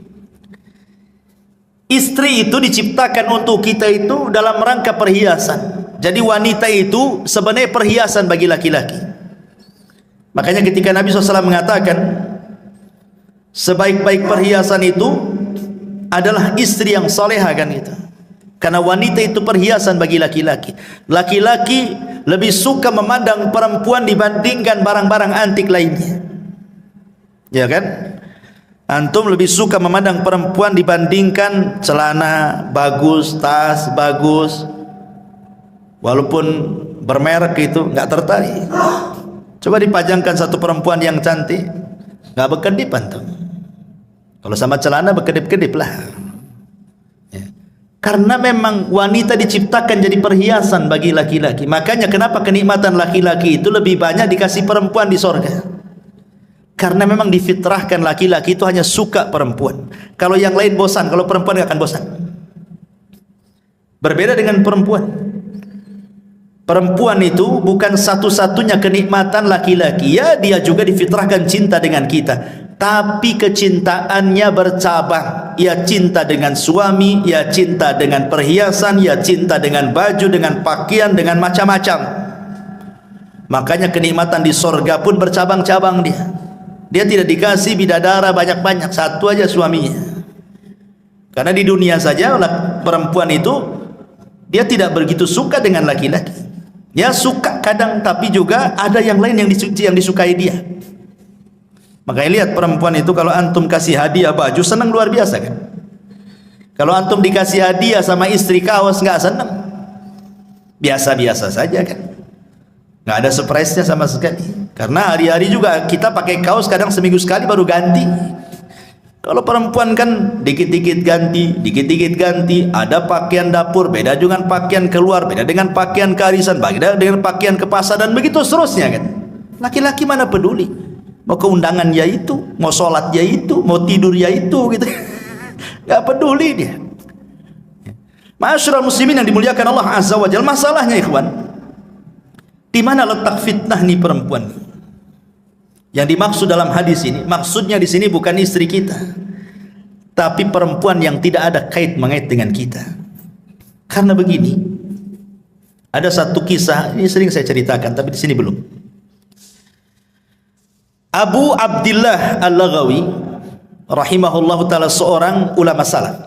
Istri itu diciptakan untuk kita itu dalam rangka perhiasan. Jadi wanita itu sebenarnya perhiasan bagi laki-laki. Makanya ketika Nabi SAW mengatakan sebaik-baik perhiasan itu adalah istri yang soleha kan gitu. Karena wanita itu perhiasan bagi laki-laki. Laki-laki lebih suka memandang perempuan dibandingkan barang-barang antik lainnya. Ya kan? Antum lebih suka memandang perempuan dibandingkan celana bagus, tas bagus. Walaupun bermerek itu nggak tertarik. Coba dipajangkan satu perempuan yang cantik, nggak berkedip antum. Kalau sama celana berkedip-kedip lah. Ya. Karena memang wanita diciptakan jadi perhiasan bagi laki-laki. Makanya kenapa kenikmatan laki-laki itu lebih banyak dikasih perempuan di sorga. Karena memang difitrahkan laki-laki itu hanya suka perempuan. Kalau yang lain bosan, kalau perempuan nggak akan bosan. Berbeda dengan perempuan. Perempuan itu bukan satu-satunya kenikmatan laki-laki. Ya, dia juga difitrahkan cinta dengan kita. Tapi kecintaannya bercabang. Ia cinta dengan suami, ia cinta dengan perhiasan, ia cinta dengan baju, dengan pakaian, dengan macam-macam. Makanya kenikmatan di sorga pun bercabang-cabang dia. Dia tidak dikasih bidadara banyak-banyak, satu aja suaminya. Karena di dunia saja perempuan itu dia tidak begitu suka dengan laki-laki. Ya suka kadang, tapi juga ada yang lain yang disukai dia. Makanya lihat perempuan itu kalau antum kasih hadiah baju senang luar biasa kan. Kalau antum dikasih hadiah sama istri kaos nggak senang, biasa-biasa saja kan. Nggak ada surprise-nya sama sekali. Karena hari-hari juga kita pakai kaos kadang seminggu sekali baru ganti. Kalau perempuan kan dikit-dikit ganti, dikit-dikit ganti. Ada pakaian dapur, beda dengan pakaian keluar, beda dengan pakaian kearisan, beda dengan pakaian ke pasar, dan begitu seterusnya kan. Laki-laki mana peduli, mau ke undangan ya itu, mau sholat ya itu, mau tidur ya itu gitu. Gak peduli dia. Ma'asyiral muslimin yang dimuliakan Allah Azza wa Jalla, masalahnya ikhwan, di mana letak fitnah nih perempuan? Yang dimaksud dalam hadis ini, maksudnya di sini bukan istri kita, tapi perempuan yang tidak ada kait mengait dengan kita. Karena begini, ada satu kisah, ini sering saya ceritakan, tapi di sini belum. Abu Abdillah Al-Laghawi rahimahullahu ta'ala, seorang ulama salaf.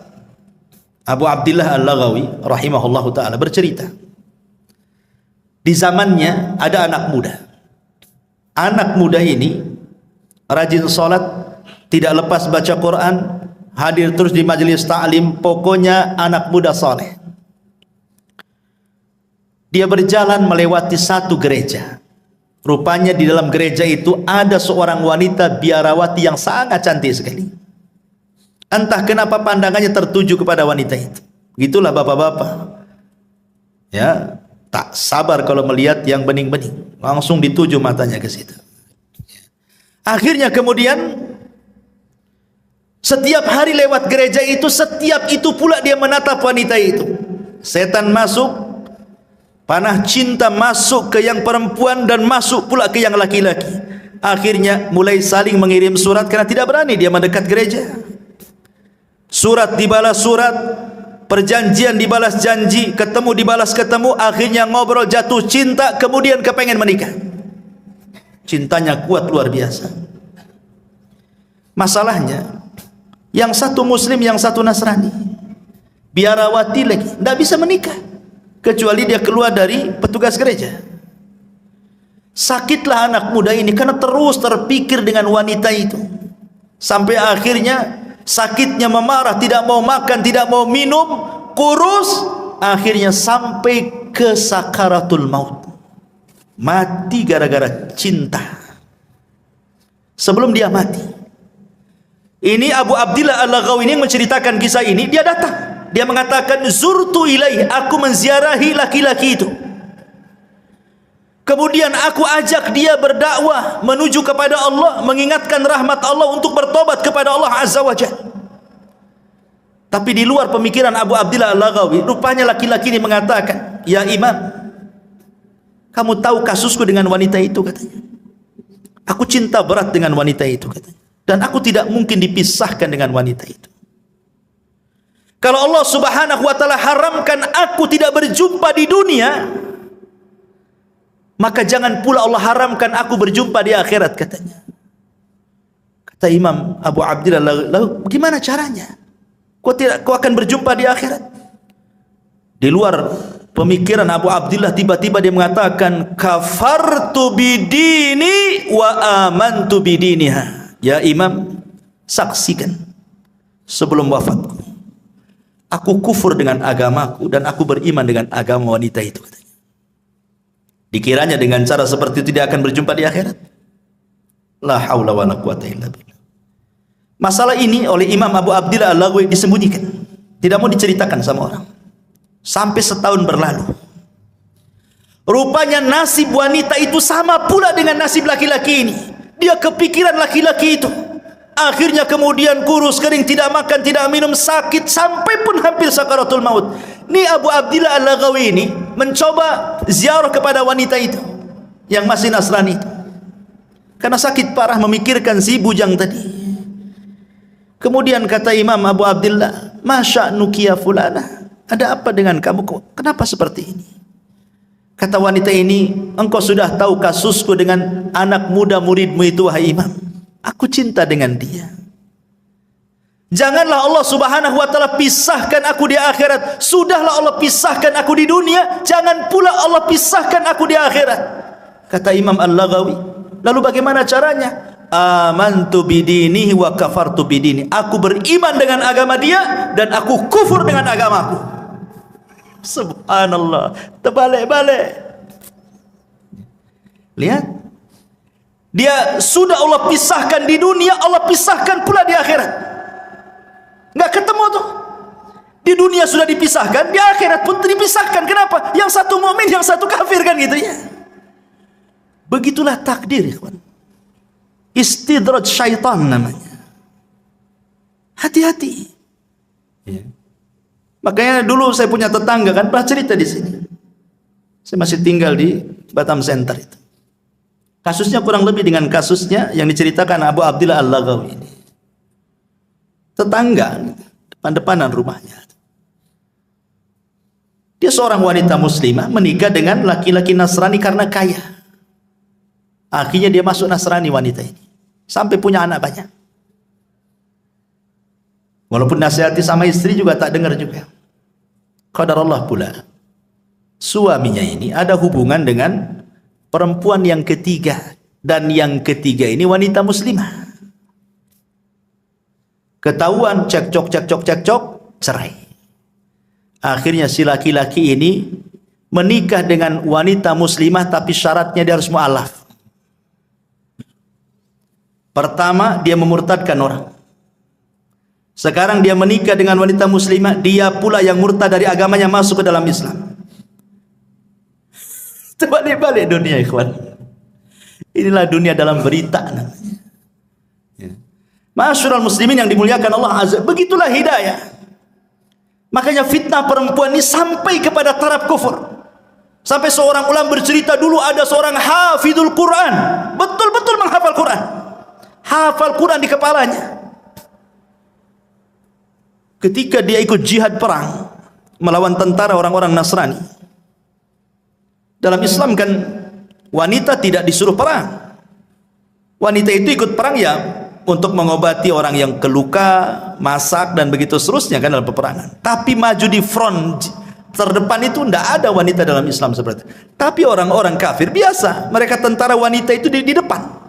Abu Abdillah Al-Laghawi rahimahullahu ta'ala bercerita, di zamannya ada anak muda. Anak muda ini rajin sholat, tidak lepas baca Quran, hadir terus di majelis ta'lim, pokoknya anak muda soleh. Dia berjalan melewati satu gereja. Rupanya di dalam gereja itu ada seorang wanita biarawati yang sangat cantik sekali. Entah kenapa pandangannya tertuju kepada wanita itu. Gitulah bapak-bapak. Ya, tak sabar kalau melihat yang bening-bening, langsung dituju matanya ke situ. Akhirnya kemudian setiap hari lewat gereja itu, setiap itu pula dia menatap wanita itu. Setan masuk, panah cinta masuk ke yang perempuan dan masuk pula ke yang laki-laki. Akhirnya mulai saling mengirim surat karena tidak berani dia mendekat gereja. Surat dibalas surat, perjanjian dibalas janji, ketemu dibalas ketemu, akhirnya ngobrol, jatuh cinta, kemudian kepengen menikah. Cintanya kuat luar biasa. Masalahnya, yang satu muslim, yang satu Nasrani, biarawati lagi, tidak bisa menikah kecuali dia keluar dari petugas gereja. Sakitlah anak muda ini karena terus terpikir dengan wanita itu, sampai akhirnya sakitnya memarah, tidak mau makan, tidak mau minum, kurus, akhirnya sampai ke sakaratul maut, mati gara-gara cinta. Sebelum dia mati, ini Abu Abdillah Al-Laghawi ini menceritakan kisah ini. Dia datang, dia mengatakan, zurtu ilaih, aku menziarahi laki-laki itu. Kemudian aku ajak dia berdakwah menuju kepada Allah, mengingatkan rahmat Allah untuk bertobat kepada Allah Azza wa Jalla. Tapi di luar pemikiran Abu Abdillah Al-Laghawi, rupanya laki-laki ini mengatakan, ya Imam, kamu tahu kasusku dengan wanita itu, katanya. Aku cinta berat dengan wanita itu, katanya. Dan aku tidak mungkin dipisahkan dengan wanita itu. Kalau Allah Subhanahu wa ta'ala haramkan aku tidak berjumpa di dunia, maka jangan pula Allah haramkan aku berjumpa di akhirat, katanya. Kata Imam Abu Abdillah, lalu bagaimana caranya? Kau akan berjumpa di akhirat? Di luar pemikiran Abu Abdillah, tiba-tiba dia mengatakan, kafartu bidini wa amantu bidiniha. Ya Imam, saksikan sebelum wafatku, aku kufur dengan agamaku dan aku beriman dengan agama wanita itu, katanya. Dikiranya dengan cara seperti itu dia akan berjumpa di akhirat? La haula wa la quwata illa billah. Masalah ini oleh Imam Abu Abdillah Al-Laghawi disembunyikan, tidak mau diceritakan sama orang. Sampai setahun berlalu, rupanya nasib wanita itu sama pula dengan nasib laki-laki ini. Dia kepikiran laki-laki itu, akhirnya kemudian kurus kering, tidak makan, tidak minum, sakit, sampai pun hampir sakaratul maut. Ini Abu Abdillah Al-Laghawi ini mencoba ziarah kepada wanita itu yang masih Nasrani itu, karena sakit parah memikirkan si bujang tadi. Kemudian kata Imam Abu Abdillah, masya nukia fulana, ada apa dengan kamu, kenapa seperti ini? Kata wanita ini, engkau sudah tahu kasusku dengan anak muda muridmu itu, wahai Imam. Aku cinta dengan dia. Janganlah Allah Subhanahu wa ta'ala pisahkan aku di akhirat. Sudahlah Allah pisahkan aku di dunia, jangan pula Allah pisahkan aku di akhirat. Kata Imam Al-Laghawi, lalu bagaimana caranya? Amantu bidinihi wa kafartu bidini. Aku beriman dengan agama dia dan aku kufur dengan agamaku. Subhanallah, terbalik-balik. Lihat, dia sudah Allah pisahkan di dunia, Allah pisahkan pula di akhirat. Nggak ketemu tuh. Di dunia sudah dipisahkan, di akhirat pun dipisahkan. Kenapa? Yang satu mukmin, yang satu kafir, kan gitu ya. Begitulah takdir, ikhwan. Istidraj syaitan namanya. Hati-hati. Ya. Makanya dulu saya punya tetangga, kan pernah cerita di sini. Saya masih tinggal di Batam Center itu. Kasusnya kurang lebih dengan kasusnya yang diceritakan Abu Abdillah Al-Laghawi ini. Tetangga, depan-depanan rumahnya. Dia seorang wanita muslimah menikah dengan laki-laki Nasrani karena kaya. Akhirnya dia masuk Nasrani wanita ini, sampai punya anak banyak. Walaupun nasihati sama istri juga tak dengar juga. Qadarullah pula, suaminya ini ada hubungan dengan perempuan yang ketiga, dan yang ketiga ini wanita muslimah. Ketahuan, cekcok, cerai. Akhirnya si laki-laki ini menikah dengan wanita muslimah, tapi syaratnya dia harus mu'alaf. Pertama, dia memurtadkan orang. Sekarang dia menikah dengan wanita muslimah, dia pula yang murtad dari agamanya masuk ke dalam Islam. Terbalik-balik dunia, ikhwan. Inilah dunia dalam berita namanya. Ma'asyiral muslimin yang dimuliakan Allah Azza, begitulah hidayah. Makanya fitnah perempuan ini sampai kepada taraf kufur. Sampai seorang ulama bercerita, dulu ada seorang hafidul Quran, betul-betul menghafal Quran, hafal Quran di kepalanya. Ketika dia ikut jihad perang, melawan tentara orang-orang Nasrani. Dalam Islam kan wanita tidak disuruh perang. Wanita itu ikut perang ya untuk mengobati orang yang keluka, masak dan begitu seterusnya kan dalam peperangan. Tapi maju di front terdepan itu tidak ada wanita dalam Islam seperti itu. Tapi orang-orang kafir biasa, mereka tentara wanita itu di depan.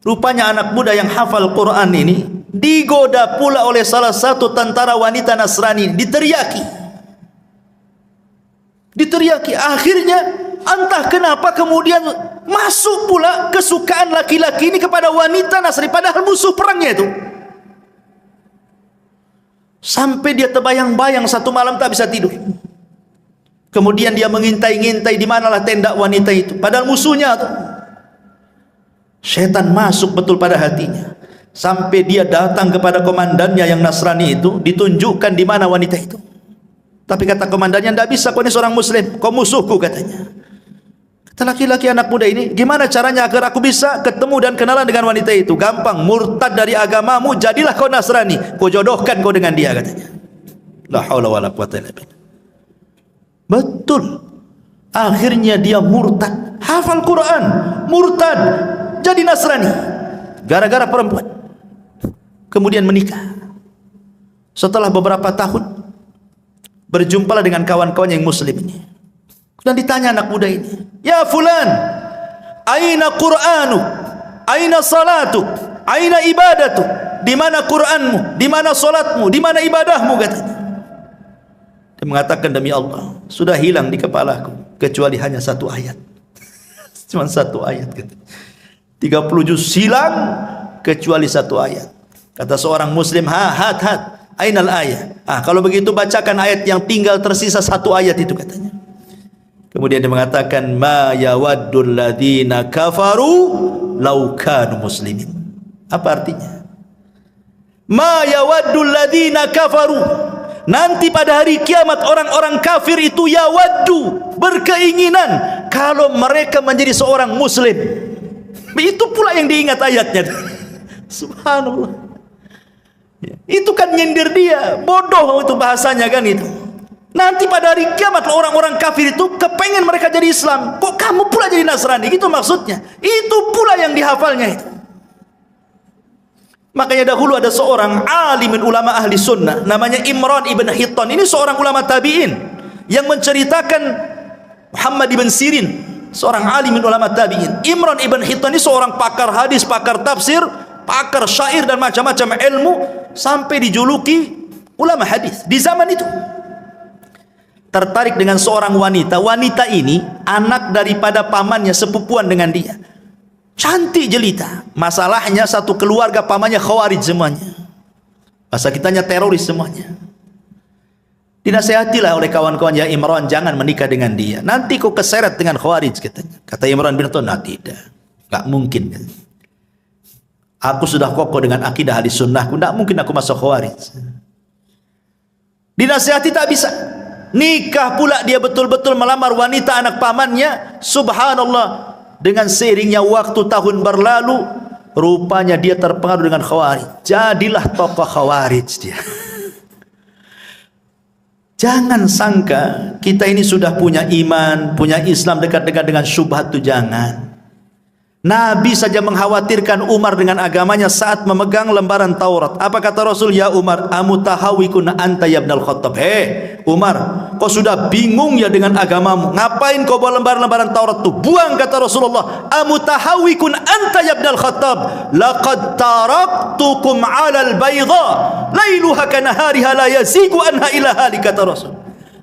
Rupanya anak muda yang hafal Quran ini digoda pula oleh salah satu tentara wanita Nasrani, diteriaki. Akhirnya entah kenapa kemudian masuk pula kesukaan laki-laki ini kepada wanita Nasrani, padahal musuh perangnya itu. Sampai dia terbayang-bayang satu malam tak bisa tidur. Kemudian dia mengintai-ngintai di manalah tenda wanita itu, padahal musuhnya tuh. Setan masuk betul pada hatinya, sampai dia datang kepada komandannya yang Nasrani itu, ditunjukkan di mana wanita itu. Tapi kata komandannya, tidak bisa, kau ini seorang muslim, kau musuhku katanya. Kata laki-laki anak muda ini, gimana caranya agar aku bisa ketemu dan kenalan dengan wanita itu? Gampang, murtad dari agamamu, jadilah kau Nasrani, kau jodohkan kau dengan dia katanya. La haula wala quwwata illa billah. Betul. Akhirnya dia murtad, hafal Quran, murtad, jadi Nasrani gara-gara perempuan. Kemudian menikah. Setelah beberapa tahun berjumpalah dengan kawan-kawan yang muslim ini. Dan ditanya anak muda ini, "Ya fulan, aina Qur'anu? Aina salatu? Aina ibadatu?" Di mana Qur'anmu? Di mana salatmu? Di mana ibadahmu katanya. Dia mengatakan, "Demi Allah, sudah hilang di kepalaku kecuali hanya satu ayat." Cuma satu ayat katanya. 30 juz hilang kecuali satu ayat. Kata seorang muslim, hat ainal ayat. Kalau begitu bacakan ayat yang tinggal tersisa satu ayat itu katanya. Kemudian dia mengatakan, ma yawaddul ladina kafaru law kanu muslimin. Apa artinya? Ma yawaddul ladina kafaru, nanti pada hari kiamat orang-orang kafir itu yawaddu, berkeinginan kalau mereka menjadi seorang muslim. Itu pula yang diingat ayatnya. Subhanallah. Itu kan nyindir dia, bodoh itu bahasanya kan itu. Nanti pada hari kiamat orang-orang kafir itu kepengen mereka jadi Islam, kok kamu pula jadi Nasrani, gitu maksudnya. Itu pula yang dihafalnya itu. Makanya dahulu ada seorang alimin ulama ahli sunnah namanya Imran ibn Hittan. Ini seorang ulama tabi'in yang menceritakan Muhammad ibn Sirin, seorang alimin ulama tabi'in. Imran ibn Hittan ini seorang pakar hadis, pakar tafsir, pakar syair dan macam-macam ilmu, sampai dijuluki ulama hadis di zaman itu. Tertarik dengan seorang wanita. Wanita ini anak daripada pamannya, sepupuan dengan dia. Cantik jelita. Masalahnya satu keluarga pamannya khawarij semuanya. Bahasa kitanya teroris semuanya. Dinasihatilah oleh kawan-kawan, ya Imran, jangan menikah dengan dia, nanti kau keseret dengan khawarij katanya. Kata Imran bin Hittan, tidak, gak mungkin. Aku sudah kokoh dengan akidah ahli sunnahku, tidak mungkin aku masuk khawarij. Dinasihati tak bisa. Nikah pula dia betul-betul melamar wanita anak pamannya. Subhanallah, dengan seiringnya waktu tahun berlalu, rupanya dia terpengaruh dengan khawarij. Jadilah tokoh khawarij dia. Jangan sangka kita ini sudah punya iman, punya Islam, dekat-dekat dengan syubhat, itu jangan. Nabi saja mengkhawatirkan Umar dengan agamanya saat memegang lembaran Taurat. Apa kata Rasul? Ya Umar, amutahawikun anta ya ibnal Khattab. Umar, kau sudah bingung ya dengan agamamu, ngapain kau bawa lembaran-lembaran Taurat tuh? Buang, kata Rasulullah. Amutahawikun anta ya ibnal Khattab, laqad taraktukum 'alal bayda lailuha kanahariha la yazigu anha ila hali, kata Rasul.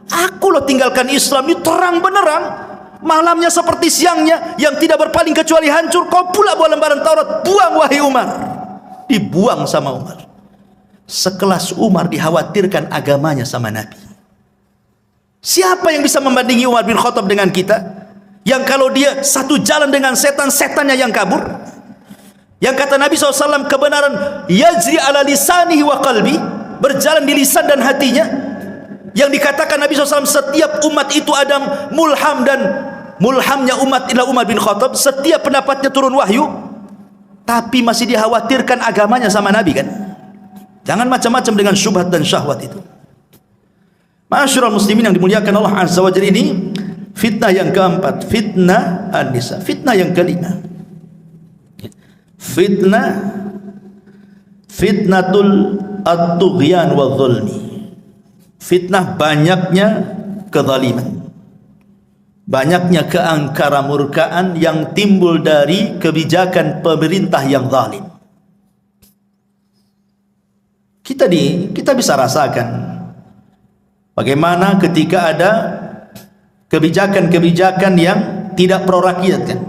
Aku loh tinggalkan Islam ini terang benerang, malamnya seperti siangnya, yang tidak berpaling kecuali hancur. Kau pula bawa lembaran Taurat, buang wahai Umar. Dibuang sama Umar. Sekelas Umar dikhawatirkan agamanya sama Nabi. Siapa yang bisa membandingi Umar bin Khattab dengan kita, yang kalau dia satu jalan dengan setan, setannya yang kabur? Yang kata Nabi SAW, kebenaran yajri ala lisanihi wa qalbi, berjalan di lisan dan hatinya. Yang dikatakan Nabi SAW, setiap umat itu ada mulham, dan mulhamnya umat adalah Umar bin Khattab. Setiap pendapatnya turun wahyu, tapi masih dikhawatirkan agamanya sama Nabi kan. Jangan macam-macam dengan syubhat dan syahwat itu. Ma'asyiral muslimin yang dimuliakan Allah Azza wa Jalla, ini fitnah yang keempat, fitnah an-nisa. Fitnah yang kelima, fitnatul at-tughyan wa dhulmi. Fitnah banyaknya kezaliman, banyaknya keangkara-murkaan yang timbul dari kebijakan pemerintah yang zalim. Kita bisa rasakan bagaimana ketika ada kebijakan-kebijakan yang tidak pro rakyat kan.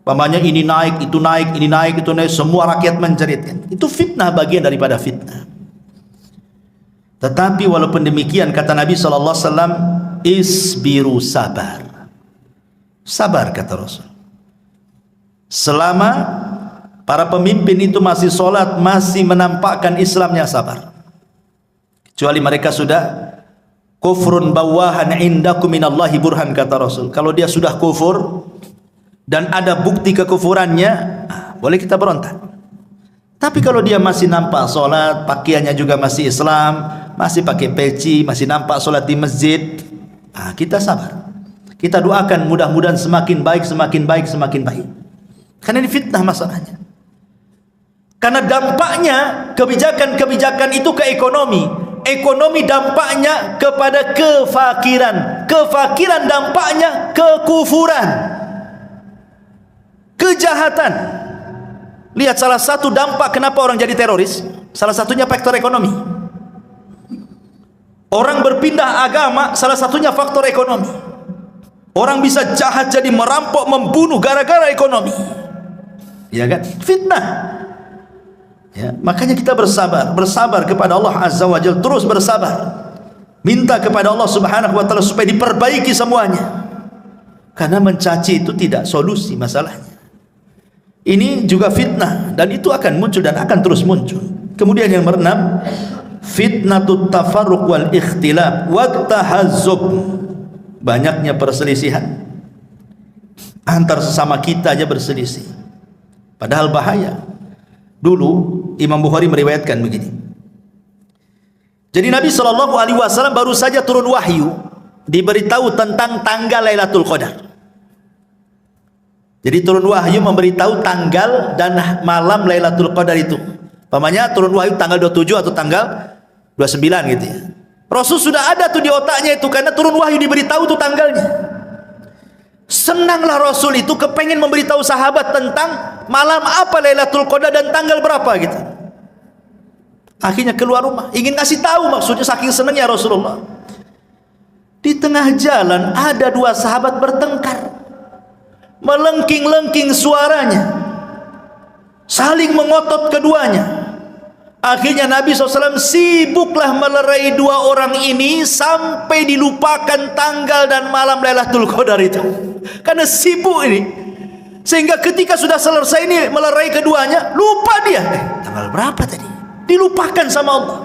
Pamannya ini naik, itu naik, ini naik, itu naik, semua rakyat menjerit kan. Itu fitnah, bagian daripada fitnah. Tetapi walaupun demikian, kata Nabi SAW, isbiru, sabar. Sabar, kata Rasul. Selama para pemimpin itu masih sholat, masih menampakkan Islamnya, sabar. Kecuali mereka sudah kufrun bawahan indakum minallahi burhan, kata Rasul. Kalau dia sudah kufur dan ada bukti kekufurannya, boleh kita berontak. Tapi kalau dia masih nampak sholat, pakaiannya juga masih Islam, masih pakai peci, masih nampak sholat di masjid, kita sabar. Kita doakan mudah-mudahan semakin baik, semakin baik, semakin baik. Karena ini fitnah masalahnya. Karena dampaknya kebijakan-kebijakan itu ke ekonomi. Ekonomi dampaknya kepada kefakiran. Kefakiran dampaknya kekufuran, kejahatan. Lihat salah satu dampak kenapa orang jadi teroris, salah satunya faktor ekonomi. Orang berpindah agama, salah satunya faktor ekonomi. Orang bisa jahat jadi merampok, membunuh gara-gara ekonomi. Ya kan? Fitnah. Ya, makanya kita bersabar kepada Allah Azza wa Jalla, terus bersabar. Minta kepada Allah Subhanahu wa taala supaya diperbaiki semuanya. Karena mencaci itu tidak solusi masalahnya. Ini juga fitnah dan itu akan muncul dan akan terus muncul. Kemudian yang keenam, fitnatut tafarruq wal ikhtilaf wa tahazzub. Banyaknya perselisihan. Antar sesama kita aja berselisih. Padahal bahaya. Dulu Imam Bukhari meriwayatkan begini. Jadi Nabi SAW baru saja turun wahyu, diberitahu tentang tanggal Lailatul Qadar. Jadi turun wahyu memberitahu tanggal dan malam Lailatul Qadar itu. Pamannya turun wahyu tanggal 27 atau tanggal 29 gitu ya. Rasul sudah ada tuh di otaknya itu, karena turun wahyu diberitahu tuh tanggalnya. Senanglah Rasul itu kepengen memberitahu sahabat tentang malam apa Lailatul Qadar dan tanggal berapa gitu. Akhirnya keluar rumah, ingin kasih tahu, maksudnya saking senangnya Rasulullah. Di tengah jalan ada dua sahabat bertengkar, melengking-lengking suaranya, saling mengotot keduanya. Akhirnya Nabi SAW sibuklah melerai dua orang ini sampai dilupakan tanggal dan malam Lailatul Qadar itu. Karena sibuk ini, sehingga ketika sudah selesai ini melerai keduanya, lupa dia tanggal berapa tadi, dilupakan sama Allah.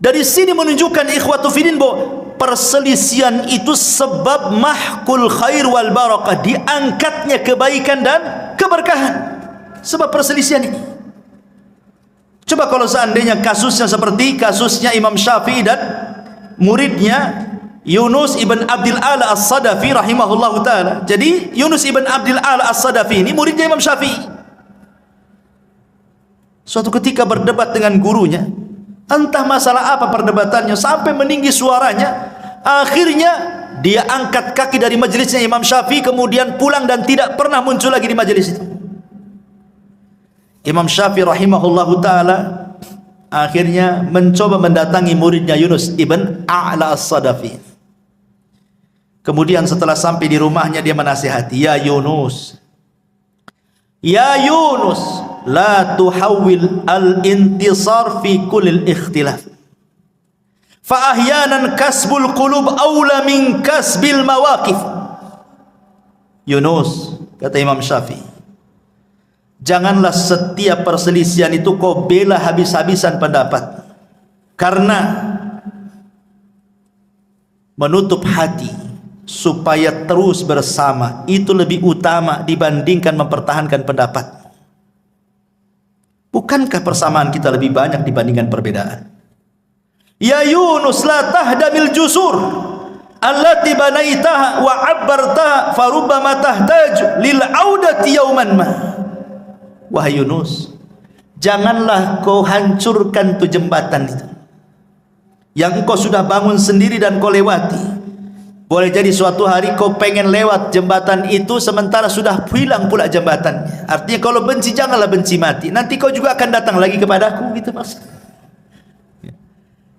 Dari sini menunjukkan ikhwatu fillah bahwa perselisihan itu sebab mahkul khair wal barakah, diangkatnya kebaikan dan keberkahan sebab perselisihan ini. Coba kalau seandainya kasusnya seperti kasusnya Imam Syafi'i dan muridnya Yunus ibn Abdil A'la As-Sadafi rahimahullahu ta'ala. Jadi Yunus ibn Abdil A'la As-Sadafi ini muridnya Imam Syafi'i. Suatu ketika berdebat dengan gurunya, entah masalah apa perdebatannya, sampai meninggi suaranya. Akhirnya dia angkat kaki dari majelisnya Imam Syafi'i, kemudian pulang dan tidak pernah muncul lagi di majelis itu. Imam Syafi'i rahimahullahu ta'ala akhirnya mencoba mendatangi muridnya Yunus ibn A'la As-Sadafi. Kemudian setelah sampai di rumahnya, dia menasihati, ya Yunus, la tuhawil al-intisar fi kulil ikhtilaf, fa ahyanan kasbul qulub awla min kasbil mawaqif. Yunus, kata Imam Syafi'i, janganlah setiap perselisihan itu kau bela habis-habisan pendapat, karena menutup hati supaya terus bersama itu lebih utama dibandingkan mempertahankan pendapat. Bukankah persamaan kita lebih banyak dibandingkan perbedaan? Ya Yunus la tahdamil jusur allati banaitaha wa abbartaha farubbama tahtaju lil audati yauman ma. Wahai Yunus, janganlah kau hancurkan tu jembatan itu yang kau sudah bangun sendiri dan kau lewati. Boleh jadi suatu hari kau pengen lewat jembatan itu sementara sudah hilang pula jembatannya. Artinya kalau benci janganlah benci mati. Nanti kau juga akan datang lagi kepadaku, gitu maksudnya.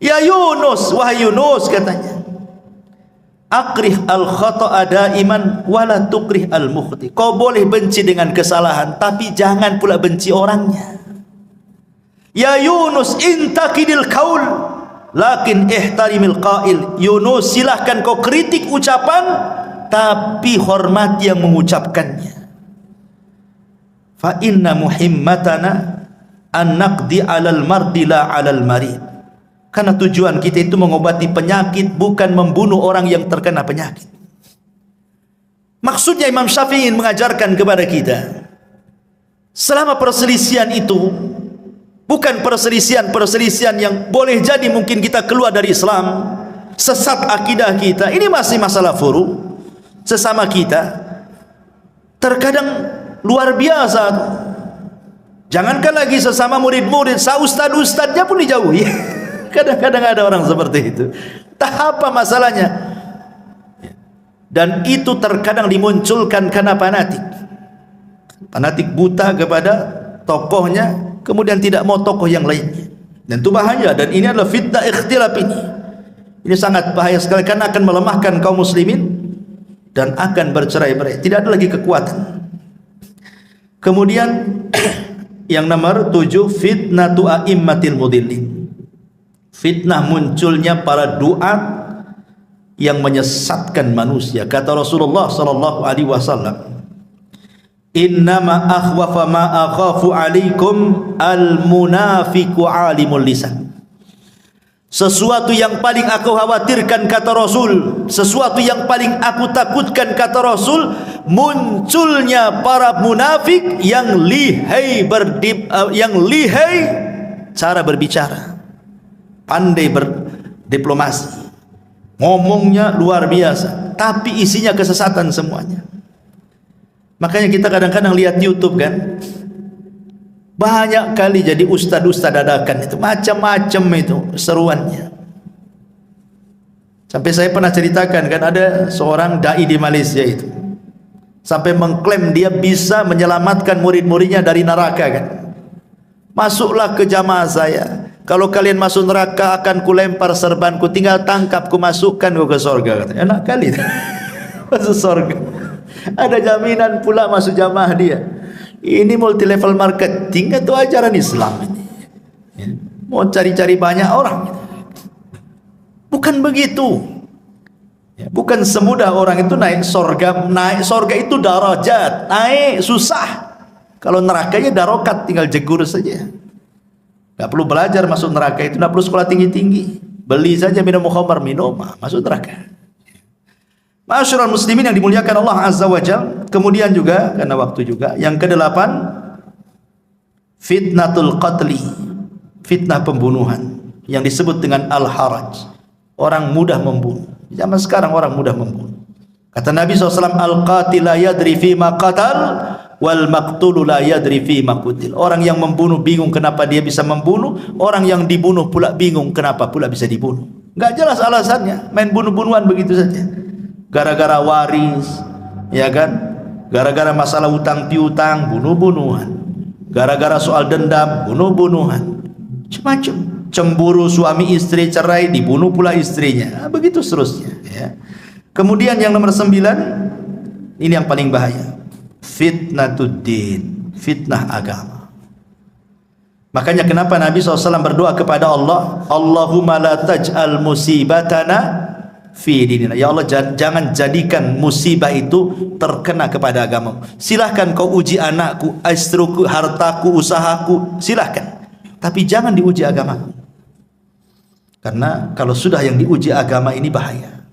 Ya Yunus, wahai Yunus, katanya, akrih al-khata'a daiman wala tukrih al-mukhti. Kau boleh benci dengan kesalahan, tapi jangan pula benci orangnya. Ya Yunus, intakidil qaul lakin ihtarimil qail. Yunus, silahkan kau kritik ucapan, tapi hormati yang mengucapkannya. Fa inna muhimmatana an naqdi 'alal mardi la 'alal marid. Karena tujuan kita itu mengobati penyakit, bukan membunuh orang yang terkena penyakit. Maksudnya Imam Syafi'i mengajarkan kepada kita, selama perselisihan itu bukan perselisihan yang boleh jadi mungkin kita keluar dari Islam, sesat akidah kita, ini masih masalah furu sesama kita. Terkadang luar biasa. Jangankan lagi sesama murid-murid, ustad-ustadnya pun dijauhi. Kadang-kadang ada orang seperti itu. Tak apa masalahnya. Dan itu terkadang dimunculkan karena fanatik. Fanatik buta kepada tokohnya, kemudian tidak mau tokoh yang lainnya. Dan itu bahaya. Dan ini adalah fitnah ikhtilaf ini. Ini sangat bahaya sekali karena akan melemahkan kaum muslimin dan akan bercerai-berai. Tidak ada lagi kekuatan. Kemudian yang nomor 7, fitnatu a'immatil mudillin. Fitnah munculnya para duat yang menyesatkan manusia. Kata Rasulullah sallallahu alaihi wasallam, innama akhwafa ma akhafu alaikum al-munafiqu alimul lisan. Sesuatu yang paling aku khawatirkan, kata Rasul, sesuatu yang paling aku takutkan, kata Rasul, munculnya para munafik yang lihai cara berbicara, pandai berdiplomasi, ngomongnya luar biasa, tapi isinya kesesatan semuanya. Makanya kita kadang-kadang lihat YouTube kan, banyak kali jadi ustad-ustad dadakan itu, macam-macam itu seruannya. Sampai saya pernah ceritakan kan, ada seorang dai di Malaysia itu sampai mengklaim dia bisa menyelamatkan murid-muridnya dari neraka kan. Masuklah ke jamaah saya, kalau kalian masuk neraka akan kulempar serbanku, tinggal tangkap ku masukkan ke surga. Enak kali masuk surga, ada jaminan pula masuk jamaah dia. Ini multi level marketing atau ajaran Islam ini? Mau cari-cari banyak orang? Bukan begitu. Bukan semudah orang itu naik surga. Naik surga itu darajat, naik susah. Kalau nerakanya darokat, tinggal jegur saja. Tak perlu belajar masuk neraka itu, tak perlu sekolah tinggi-tinggi. Beli saja minum khamar, minum, masuk neraka. Ma'asyiral muslimin yang dimuliakan Allah Azza wa Jalla. Kemudian juga, karena waktu juga, yang ke-8, fitnatul qatli, fitnah pembunuhan, yang disebut dengan al-haraj. Orang mudah membunuh. Zaman sekarang orang mudah membunuh. Kata Nabi SAW, al-qatil la yadri fima qatal, wal maqtulu la yadri fima qutil. Orang yang membunuh bingung kenapa dia bisa membunuh, orang yang dibunuh pula bingung kenapa pula bisa dibunuh. Enggak jelas alasannya, main bunuh-bunuhan begitu saja. Gara-gara waris, ya kan? Gara-gara masalah utang piutang, bunuh-bunuhan. Gara-gara soal dendam, bunuh-bunuhan. Macam-macam. Cemburu suami istri cerai, dibunuh pula istrinya. Nah, begitu seterusnya, ya. Kemudian yang nomor 9, ini yang paling bahaya. Fitnatuddin, fitnah agama. Makanya kenapa Nabi SAW berdoa kepada Allah, Allahumma la taj'al musibatana fi dinina. Ya Allah, jangan jadikan musibah itu terkena kepada agama. Silahkan kau uji anakku, istriku, hartaku, usahaku, silahkan. Tapi jangan diuji agama. Karena kalau sudah yang diuji agama ini bahaya.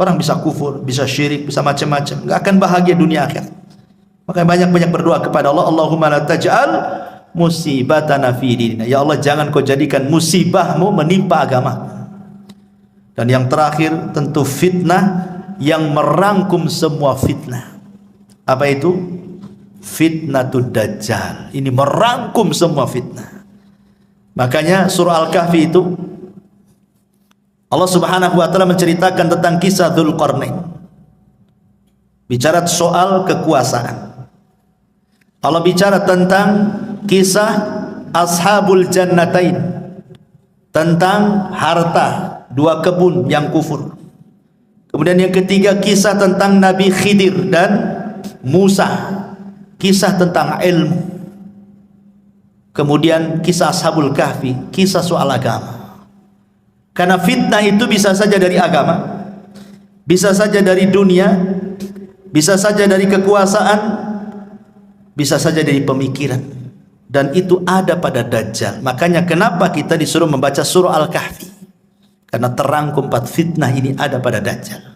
Orang bisa kufur, bisa syirik, bisa macam-macam, enggak akan bahagia dunia akhirat. Makanya banyak-banyak berdoa kepada Allah, Allahumma la taj'al musibatana fi dinina. Ya Allah, jangan kau jadikan musibahmu menimpa agama. Dan yang terakhir tentu fitnah yang merangkum semua fitnah. Apa itu? Fitnatud Dajjal. Ini merangkum semua fitnah. Makanya surah Al-Kahfi itu Allah Subhanahu wa taala menceritakan tentang kisah Dzulqarnain. Bicara soal kekuasaan. Allah bicara tentang kisah Ashabul Jannatain, tentang harta, dua kebun yang kufur. Kemudian yang ketiga kisah tentang Nabi Khidir dan Musa, kisah tentang ilmu. Kemudian kisah Ashabul Kahfi, kisah soal agama. Karena fitnah itu bisa saja dari agama, bisa saja dari dunia, bisa saja dari kekuasaan, bisa saja dari pemikiran. Dan itu ada pada Dajjal. Makanya kenapa kita disuruh membaca surah Al-Kahfi? Karena terangkum 4 fitnah ini ada pada Dajjal.